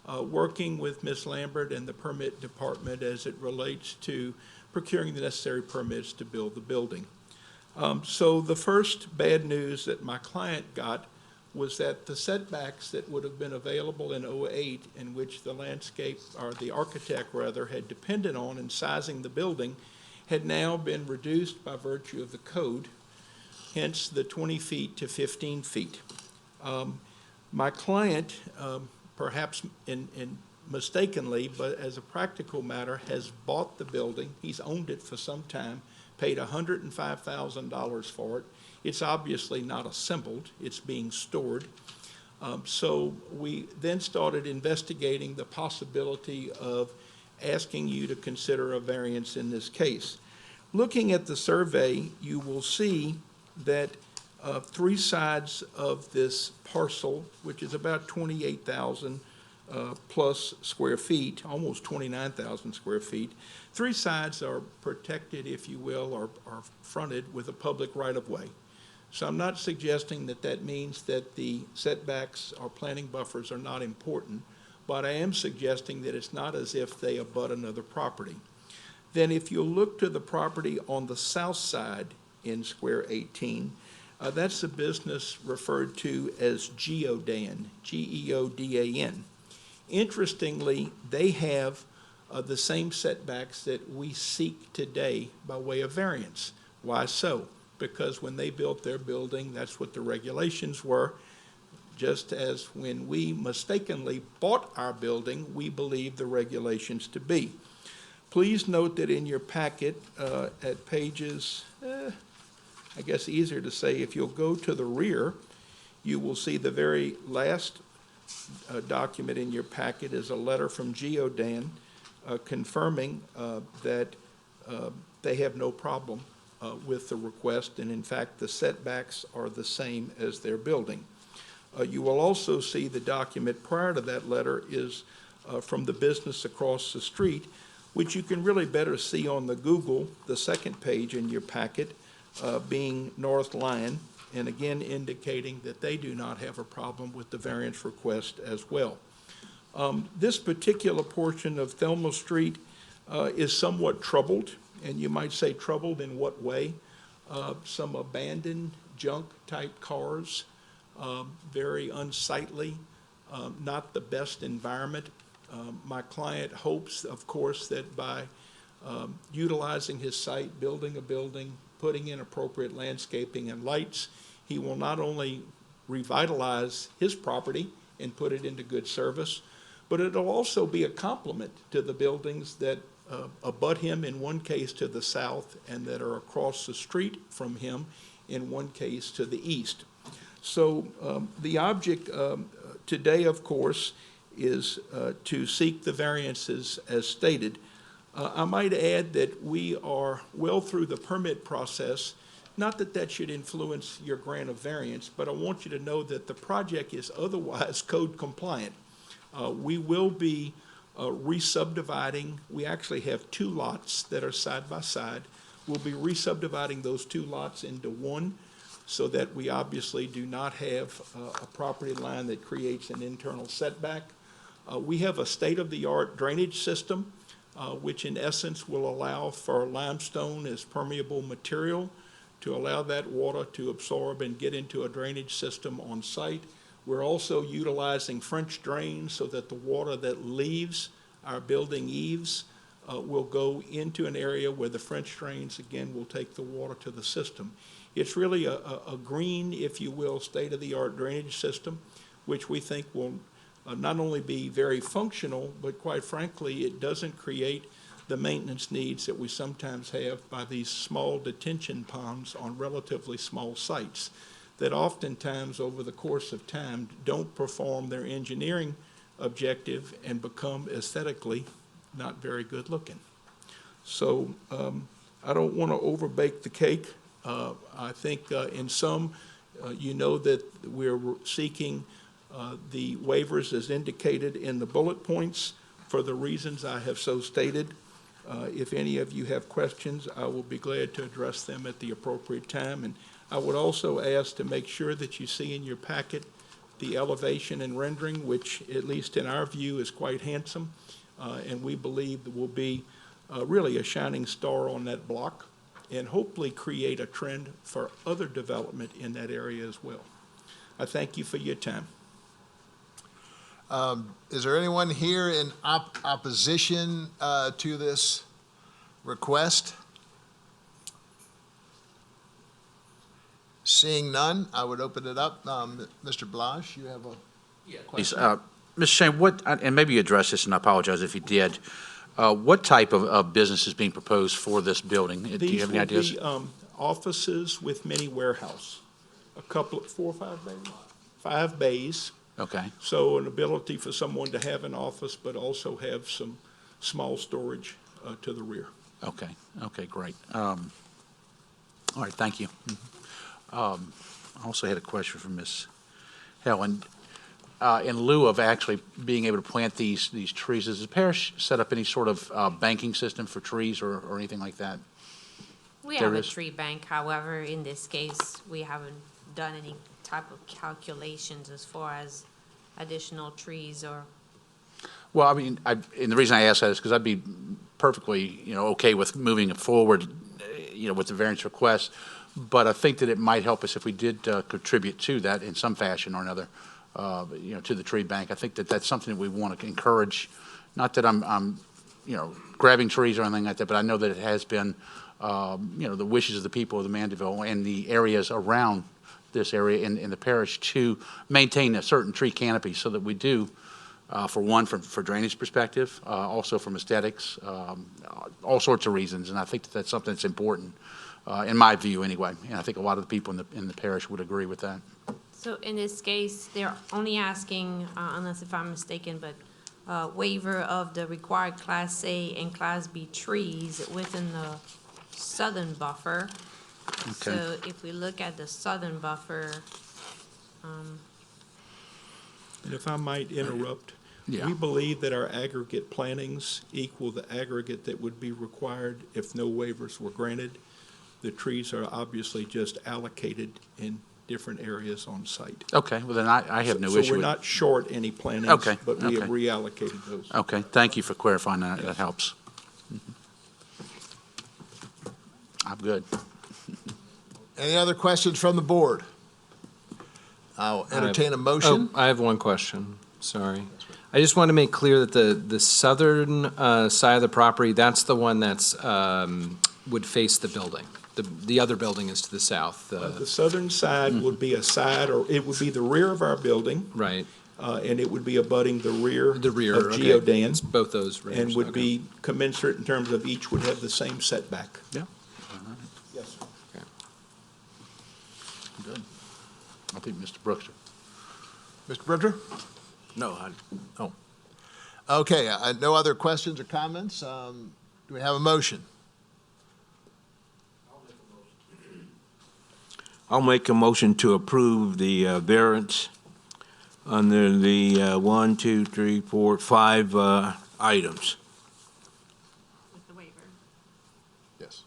working with Ms. Lambert and the permit department as it relates to procuring the necessary permits to build the building. So the first bad news that my client got was that the setbacks that would have been available in '08, in which the landscape, or the architect rather, had depended on in sizing the building, had now been reduced by virtue of the code, hence the 20 feet to 15 feet. My client, perhaps mistakenly, but as a practical matter, has bought the building. He's owned it for some time, paid $105,000 for it. It's obviously not assembled, it's being stored. So we then started investigating the possibility of asking you to consider a variance in this case. Looking at the survey, you will see that three sides of this parcel, which is about 28,000 plus square feet, almost 29,000 square feet, three sides are protected, if you will, or are fronted with a public right-of-way. So I'm not suggesting that that means that the setbacks or planting buffers are not important, but I am suggesting that it's not as if they abut another property. Then if you look to the property on the south side in Square 18, that's a business referred to as Geodan, Geodan. Interestingly, they have the same setbacks that we seek today by way of variance. Why so? Because when they built their building, that's what the regulations were. Just as when we mistakenly bought our building, we believe the regulations to be. Please note that in your packet at pages, I guess easier to say, if you'll go to the rear, you will see the very last document in your packet is a letter from Geodan confirming that they have no problem with the request, and in fact the setbacks are the same as their building. You will also see the document prior to that letter is from the business across the street, which you can really better see on the Google, the second page in your packet, being North Lion, and again indicating that they do not have a problem with the variance request as well. This particular portion of Thelma Street is somewhat troubled, and you might say troubled in what way? Some abandoned junk type cars, very unsightly, not the best environment. My client hopes, of course, that by utilizing his site, building a building, putting in appropriate landscaping and lights, he will not only revitalize his property and put it into good service, but it'll also be a complement to the buildings that abut him in one case to the south and that are across the street from him in one case to the east. So the object today, of course, is to seek the variances as stated. I might add that we are well through the permit process. Not that that should influence your grant of variance, but I want you to know that the project is otherwise code compliant. We will be re-subdividing. We actually have two lots that are side by side. We'll be re-subdividing those two lots into one so that we obviously do not have a property line that creates an internal setback. We have a state-of-the-art drainage system, which in essence will allow for limestone as permeable material to allow that water to absorb and get into a drainage system on site. We're also utilizing French drains so that the water that leaves our building eaves will go into an area where the French drains, again, will take the water to the system. It's really a green, if you will, state-of-the-art drainage system, which we think will not only be very functional, but quite frankly, it doesn't create the maintenance needs that we sometimes have by these small detention ponds on relatively small sites that oftentimes over the course of time don't perform their engineering objective and become aesthetically not very good looking. So I don't want to overbake the cake. I think in some, you know that we're seeking the waivers as indicated in the bullet points for the reasons I have so stated. If any of you have questions, I will be glad to address them at the appropriate time. And I would also ask to make sure that you see in your packet the elevation and rendering, which at least in our view is quite handsome, and we believe that will be really a shining star on that block and hopefully create a trend for other development in that area as well. I thank you for your time. Is there anyone here in opposition to this request? Seeing none, I would open it up. Mr. Blanche, you have a Please, question? Mr. Shane, what, and maybe you addressed this, and I apologize if you did, what type of business is being proposed for this building? Do you have any ideas? These will be offices with many warehouse, a couple, 4 or 5 bays? 5 bays. Okay, So an ability for someone to have an office, but also have some small storage to the rear. okay, great. All right, thank you. I also had a question for Ms. Helen. In lieu of actually being able to plant these trees, does the parish set up any sort of banking system for trees or anything like that? We have There a is. tree bank, however, in this case, we haven't done any type of calculations as far as additional trees or, Well, I mean, and the reason I ask that is because I'd be perfectly, okay with moving it forward, with the variance request. But I think that it might help us if we did contribute to that in some fashion or another, to the tree bank. I think that that's something that we want to encourage. Not that I'm grabbing trees or anything like that, but I know that it has been, the wishes of the people of the Mandeville and the areas around this area in the parish to maintain a certain tree canopy so that we do, for drainage perspective, also from aesthetics, all sorts of reasons. And I think that that's something that's important, in my view anyway. And I think a lot of the people in the parish would agree with that. so in this case, they're only asking, unless if I'm mistaken, but waiver of the required Class A and Class B trees within the southern buffer. Okay. So if we look at the southern buffer, And if I might interrupt, Yeah. we believe that our aggregate plantings equal the aggregate that would be required if no waivers were granted. The trees are obviously just allocated in different areas on site. Okay, well then I have no So issue we're with it. not short any plantings. Okay, But we have okay. reallocated those. Okay, thank you for clarifying that. That helps. I'm good. Any other questions from the board? I'll entertain a motion. Oh, I have one question, sorry. I just want to make clear that the southern side of the property, that's the one that's, would face the building. The other building is to the south, The southern side would be a side, or it would be the rear of our building, right, and it would be abutting the rear the rear, of okay. Geodan, It's both those rears. and would okay. be commensurate in terms of each would have the same setback. Yeah. Yes, sir. Good. I think Mr. Brooks. Mr. Bridger? No, Okay, no other questions or comments? Do we have a motion? I'll make a motion to approve the variance under the 1, 2, 3, 4, 5 items. With the waiver. Yes.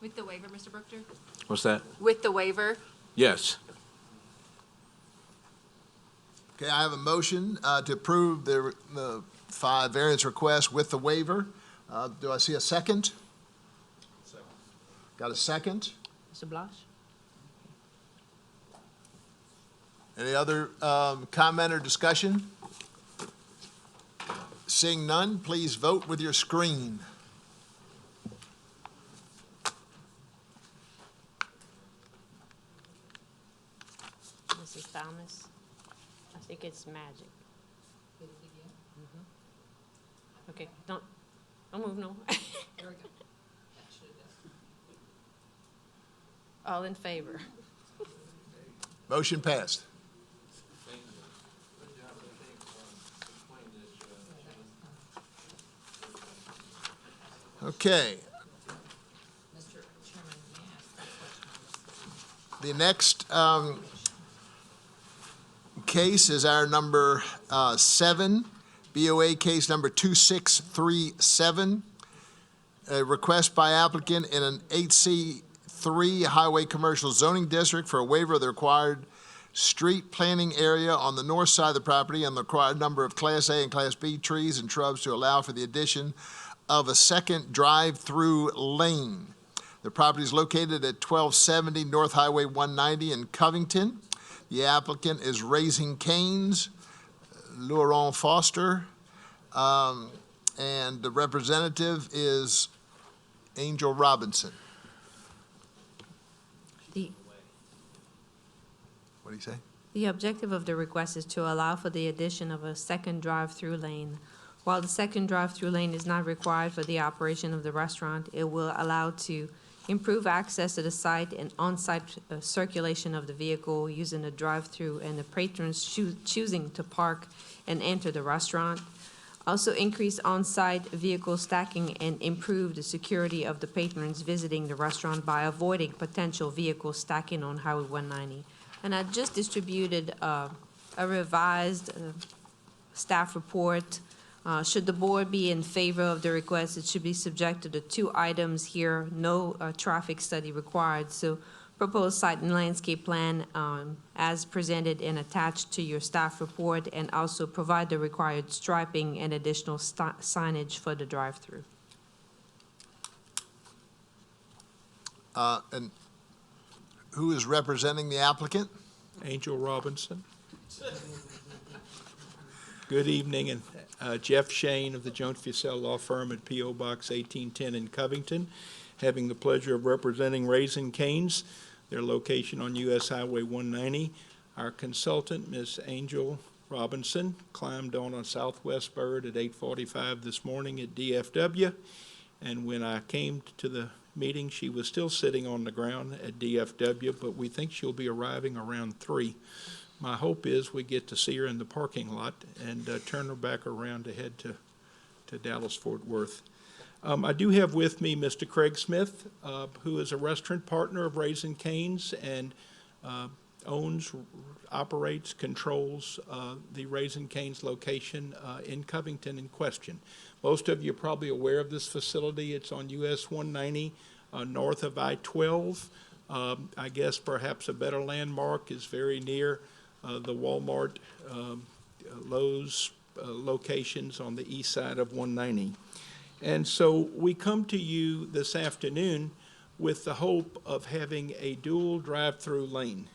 With the waiver, Mr. Brookter? What's that? With the waiver? Yes. Okay, I have a motion to approve the 5 variance requests with the waiver. Do I see a second? Second. Got a second? Mr. Blanche? Any other comment or discussion? Seeing none, please vote with your screen. Mrs. Thomas? I think it's magic. Okay, don't move, no. There we go. All in favor? Motion passed. Okay. The next case is our number 7, BOA case number 2637. A request by applicant in an 8C3 Highway Commercial Zoning District for a waiver of the required street planting area on the north side of the property and the required number of Class A and Class B trees and shrubs to allow for the addition of a second drive-through lane. The property is located at 1270 North Highway 190 in Covington. The applicant is Raising Cane's, Laurent Foster, and the representative is Angel Robinson. What do you say? The objective of the request is to allow for the addition of a second drive-through lane. While the second drive-through lane is not required for the operation of the restaurant, it will allow to improve access to the site and on-site circulation of the vehicle using the drive-through and the patrons choosing to park and enter the restaurant. Also increase on-site vehicle stacking and improve the security of the patrons visiting the restaurant by avoiding potential vehicle stacking on Highway 190. And I just distributed a revised staff report. Should the board be in favor of the request, it should be subject to the two items here, no traffic study required. So proposed site and landscape plan as presented and attached to your staff report, and also provide the required striping and additional signage for the drive-through. And who is representing the applicant? Angel Robinson. Good evening, and Jeff Shane of the Jones Fussell Law Firm at P.O. Box 1810 in Covington, having the pleasure of representing Raising Cane's, their location on U.S. Highway 190. Our consultant, Ms. Angel Robinson, climbed on a Southwest Bird at 8:45 this morning at DFW, and when I came to the meeting, she was still sitting on the ground at DFW, but we think she'll be arriving around 3. My hope is we get to see her in the parking lot and turn her back around to head to Dallas-Fort Worth. I do have with me Mr. Craig Smith, who is a restaurant partner of Raising Cane's and owns, operates, controls the Raising Cane's location in Covington in question. Most of you are probably aware of this facility. It's on US 190 north of I-12. I guess perhaps a better landmark is very near the Walmart, Lowe's locations on the east side of 190. And so we come to you this afternoon with the hope of having a dual drive-through lane.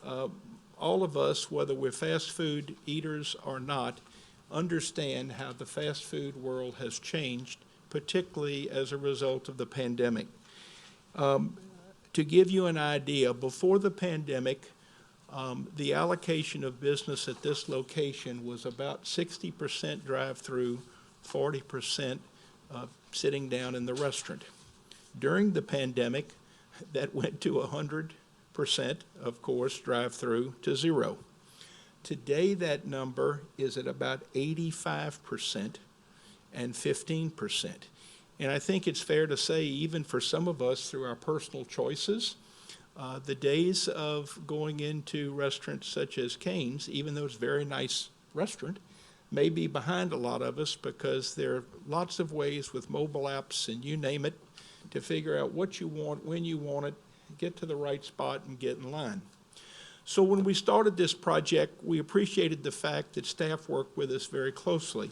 All of us, whether we're fast food eaters or not, understand how the fast food world has changed, particularly as a result of the pandemic. To give you an idea, before the pandemic, the allocation of business at this location was about 60% drive-through, 40% sitting down in the restaurant. During the pandemic, that went to 100%, of course, drive-through to 0. Today, that number is at about 85% and 15%. And I think it's fair to say, even for some of us, through our personal choices, the days of going into restaurants such as Cane's, even though it's a very nice restaurant, may be behind a lot of us because there are lots of ways with mobile apps and you name it to figure out what you want, when you want it, get to the right spot and get in line. So when we started this project, we appreciated the fact that staff worked with us very closely.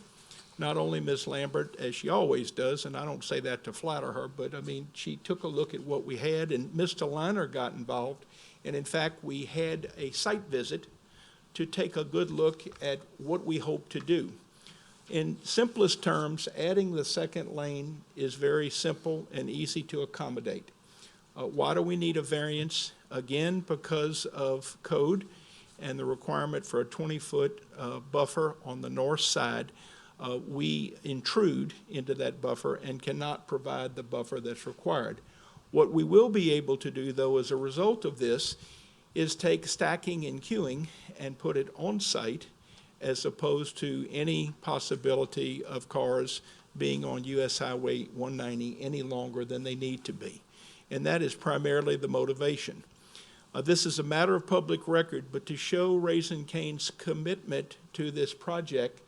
Not only Ms. Lambert, as she always does, and I don't say that to flatter her, but I mean, she took a look at what we had, and Mr. Liner got involved. And in fact, we had a site visit to take a good look at what we hope to do. In simplest terms, adding the second lane is very simple and easy to accommodate. Why do we need a variance? Again, because of code and the requirement for a 20-foot buffer on the north side. We intrude into that buffer and cannot provide the buffer that's required. What we will be able to do, though, as a result of this, is take stacking and queuing and put it on site as opposed to any possibility of cars being on US Highway 190 any longer than they need to be. And that is primarily the motivation. This is a matter of public record, but to show Raising Cane's commitment to this project,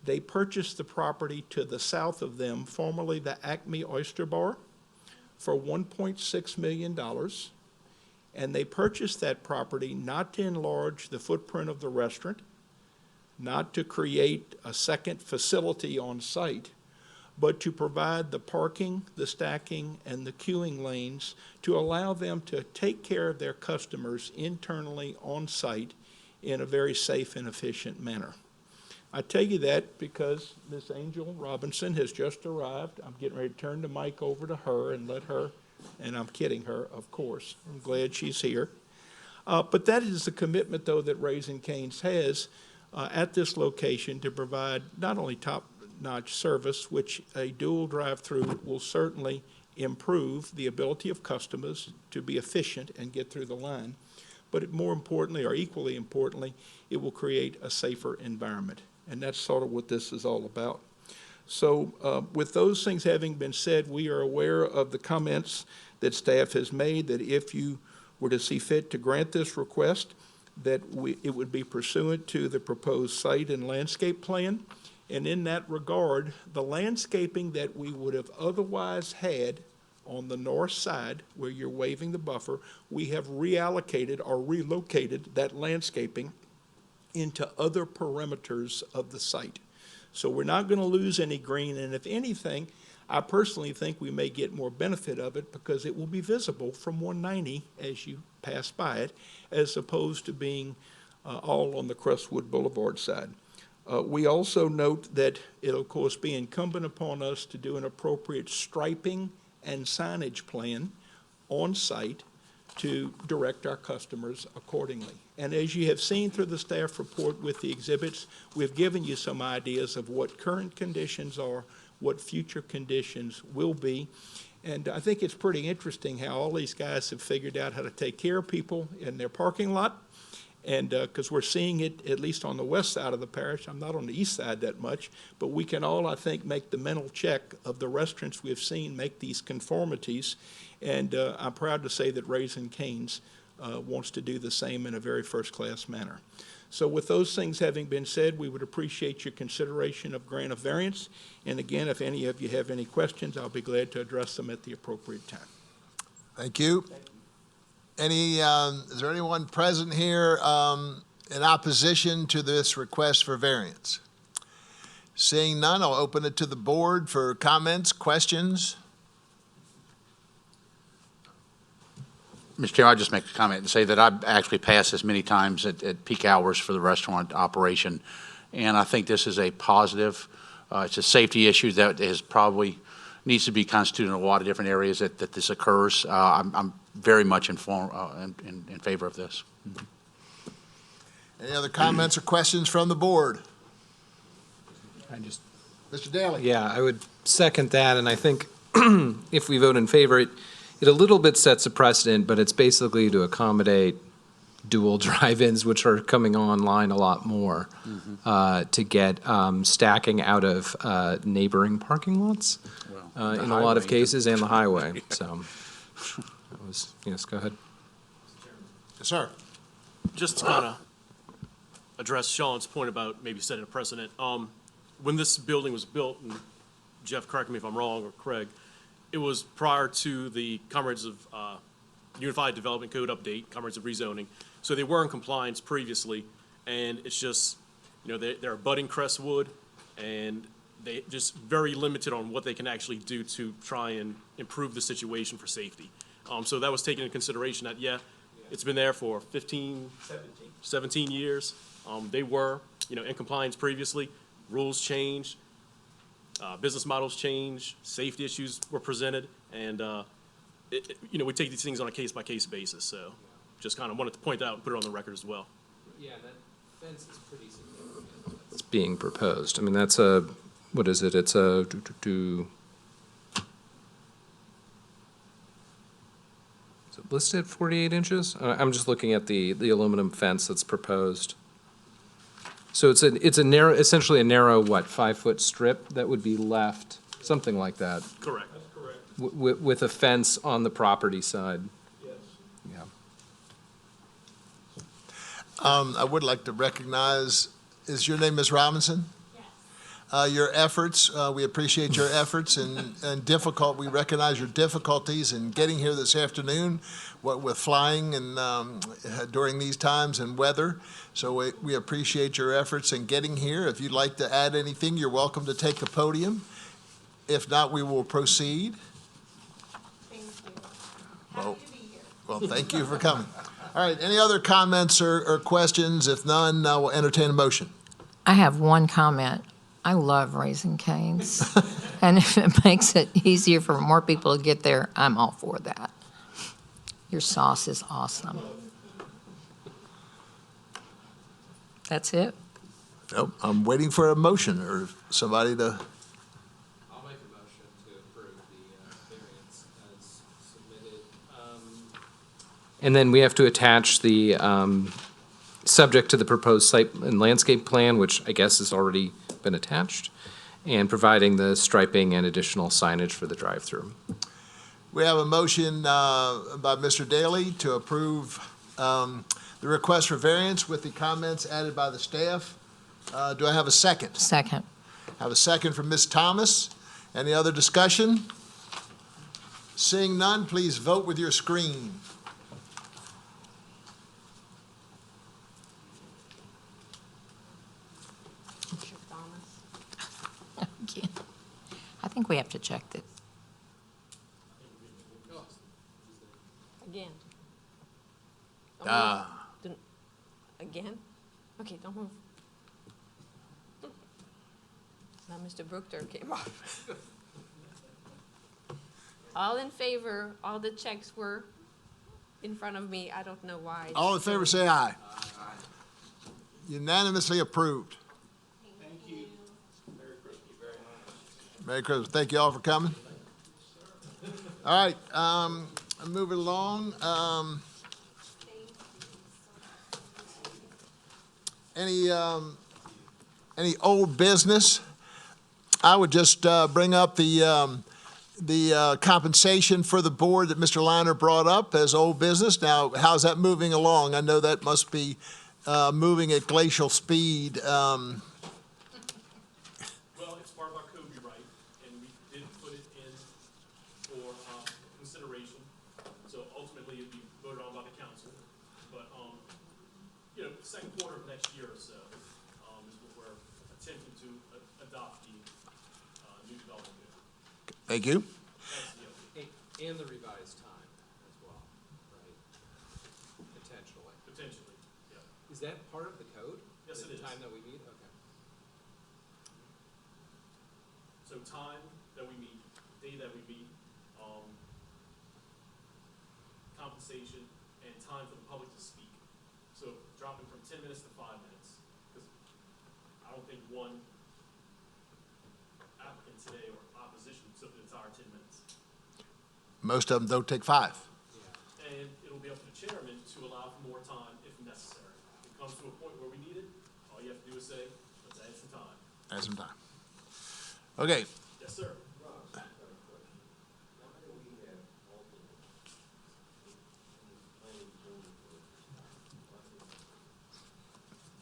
they purchased the property to the south of them, formerly the Acme Oyster Bar, for $1.6 million. And they purchased that property not to enlarge the footprint of the restaurant, not to create a second facility on site, but to provide the parking, the stacking, and the queuing lanes to allow them to take care of their customers internally on site in a very safe and efficient manner. I tell you that because Miss Angel Robinson has just arrived. I'm getting ready to turn the mic over to her and let her, and I'm kidding her, of course. I'm glad she's here. But that is the commitment, though, that Raising Cane's has at this location to provide not only top-notch service, which a dual drive-through will certainly improve the ability of customers to be efficient and get through the line, but more importantly, or equally importantly, it will create a safer environment. And that's sort of what this is all about. So with those things having been said, we are aware of the comments that staff has made, that if you were to see fit to grant this request, that it would be pursuant to the proposed site and landscape plan. And in that regard, the landscaping that we would have otherwise had on the north side, where you're waiving the buffer, we have reallocated or relocated that landscaping into other perimeters of the site. So we're not going to lose any green, and if anything, I personally think we may get more benefit of it because it will be visible from 190 as you pass by it, as opposed to being all on the Crestwood Boulevard side. We also note that it'll, of course, be incumbent upon us to do an appropriate striping and signage plan on site to direct our customers accordingly. And as you have seen through the staff report with the exhibits, we've given you some ideas of what current conditions are, what future conditions will be. And I think it's pretty interesting how all these guys have figured out how to take care of people in their parking lot. And because we're seeing it, at least on the west side of the parish, I'm not on the east side that much, but we can all, I think, make the mental check of the restaurants we've seen make these conformities. And I'm proud to say that Raising Cane's wants to do the same in a very first-class manner. So with those things having been said, we would appreciate your consideration of grant of variance. And again, if any of you have any questions, I'll be glad to address them at the appropriate time. Thank you. Is there anyone present here in opposition to this request for variance? Seeing none, I'll open it to the board for comments, questions. Mr. Chair, I'll just make a comment and say that I've actually passed this many times at peak hours for the restaurant operation, and I think this is a positive. It's a safety issue that is probably needs to be constituted in a lot of different areas that this occurs. I'm very much in favor of this. Any other comments or questions from the board? Mr. Daly. Yeah, I would second that, and I think if we vote in favor, it a little bit sets a precedent, but it's basically to accommodate dual drive-ins, which are coming online a lot more, to get stacking out of neighboring parking lots in a lot of cases, and the highway. So, yes, go ahead. Yes, sir. Just to kind of address Sean's point about maybe setting a precedent. When this building was built, and Jeff, correct me if I'm wrong, or Craig, it was prior to the Comprehensive Unified Development Code update, comprehensive rezoning. So they were in compliance previously, and it's just, they're abutting Crestwood, and they just very limited on what they can actually do to try and improve the situation for safety. So that was taken into consideration that, yeah, it's been there for 17 years. They were, in compliance previously. Rules changed, business models changed, safety issues were presented, and we take these things on a case-by-case basis. So just kind of wanted to point that out and put it on the record as well. Yeah, that fence is pretty significant. It's being proposed. I mean, that's what is it? It's a is it listed at 48 inches? I'm just looking at the aluminum fence that's proposed. So it's a narrow, essentially a narrow, 5-foot strip that would be left, something like that, Correct. with a fence on the property side. Yes. Yeah. I would like to recognize, is your name Ms. Robinson? Yes. your efforts. We appreciate your efforts and we recognize your difficulties in getting here this afternoon, what with flying and during these times and weather. So we appreciate your efforts in getting here. If you'd like to add anything, you're welcome to take the podium. If not, we will proceed. Thank you. Well, Happy to be here. well, thank you for coming. All right, any other comments or questions? If none, we'll entertain a motion. I have one comment. I love Raising Cane's. And if it makes it easier for more people to get there, I'm all for that. Your sauce is awesome. That's it? Nope, I'm waiting for a motion or somebody to. I'll make a motion to approve the variance as submitted. And then we have to attach the, subject to the proposed site and landscape plan, which I guess has already been attached, and providing the striping and additional signage for the drive-through. We have a motion by Mr. Daly to approve the request for variance with the comments added by the staff. Do I have a second? Second. I have a second from Ms. Thomas. Any other discussion? Seeing none, please vote with your screen. Again. I think we have to check that. Again. Again? Okay, don't move. Now Mr. Brookter came off. All in favor, all the checks were in front of me. I don't know why. All in favor, say aye. Unanimously approved. Thank you. Merry Christmas. Thank you all for coming. All right, I'm moving along. Any old business? I would just bring up the compensation for the board that Mr. Liner brought up as old business. Now, how's that moving along? I know that must be moving at glacial speed. Well, it's part of our code rewrite, and we did put it in for consideration. So ultimately, it'd be voted on by the council. But, second quarter of next year or so is what we're attempting to adopt the new development code. Thank you. That's the update. And the revised time as well, right? Potentially. Potentially, yeah. Is that part of the code? Yes, it is. The time that we meet? Okay. So time that we meet, day that we meet, compensation, and time for the public to speak. So dropping from 10 minutes to 5 minutes, because I don't think one applicant today or opposition took the entire 10 minutes. Most of them don't take 5. And it'll be up to the chairman to allow for more time if necessary. If it comes to a point where we need it, all you have to do is say, let's add some time. Add some time. Okay. Yes, sir.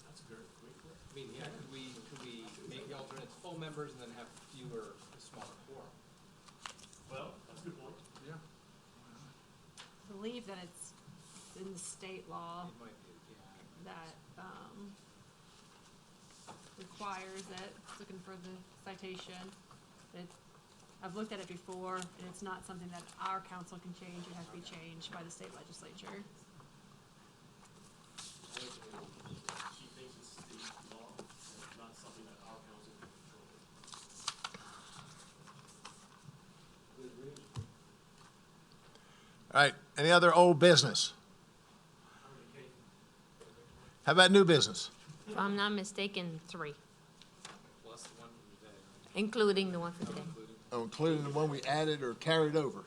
That's a great question. I mean, yeah, could we make the alternates full members and then have fewer, smaller quorum? Well, that's a good point. Yeah. I believe that it's in the state law It might be, yeah. that requires it, looking for the citation. I've looked at it before, and it's not something that our council can change. It has to be changed by the state legislature. She thinks it's state law, and it's not something that our council can control. All right. Any other old business? How about new business? If I'm not mistaken, 3, Plus the one from today, right? including the one for today. Oh, including the one we added or carried over.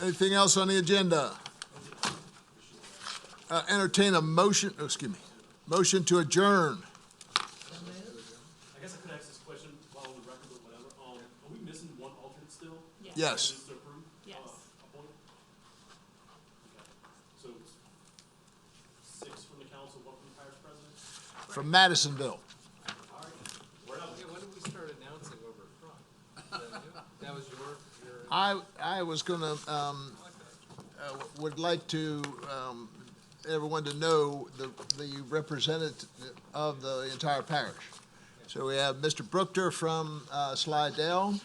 Anything else on the agenda? Entertain a motion, motion to adjourn. I guess I could ask this question while on the record or whatever. Are we missing one alternate still? Yes. Is to approve? Yes. Appoint? Okay. So it's 6 from the council, 1 from the parish president? from Madisonville. When did we start announcing over front? That was your? I was gonna, would like to, everyone to know the representative of the entire parish. So we have Mr. Brookter from Slidell.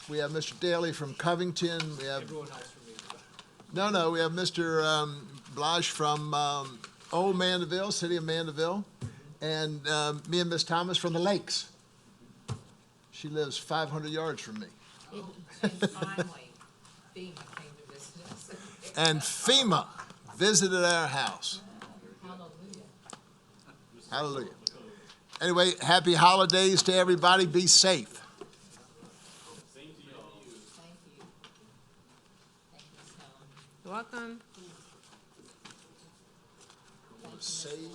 We have Mr. Daly from Covington. We have. Everyone else from me. No, we have Mr. Blige from Old Mandeville, City of Mandeville, and me and Miss Thomas from the Lakes. She lives 500 yards from me. And finally, FEMA came to visit us. And FEMA visited our house. Hallelujah. Hallelujah. Anyway, happy holidays to everybody. Be safe. Thank you. Thank you, Ms. Helen. You're welcome. Save.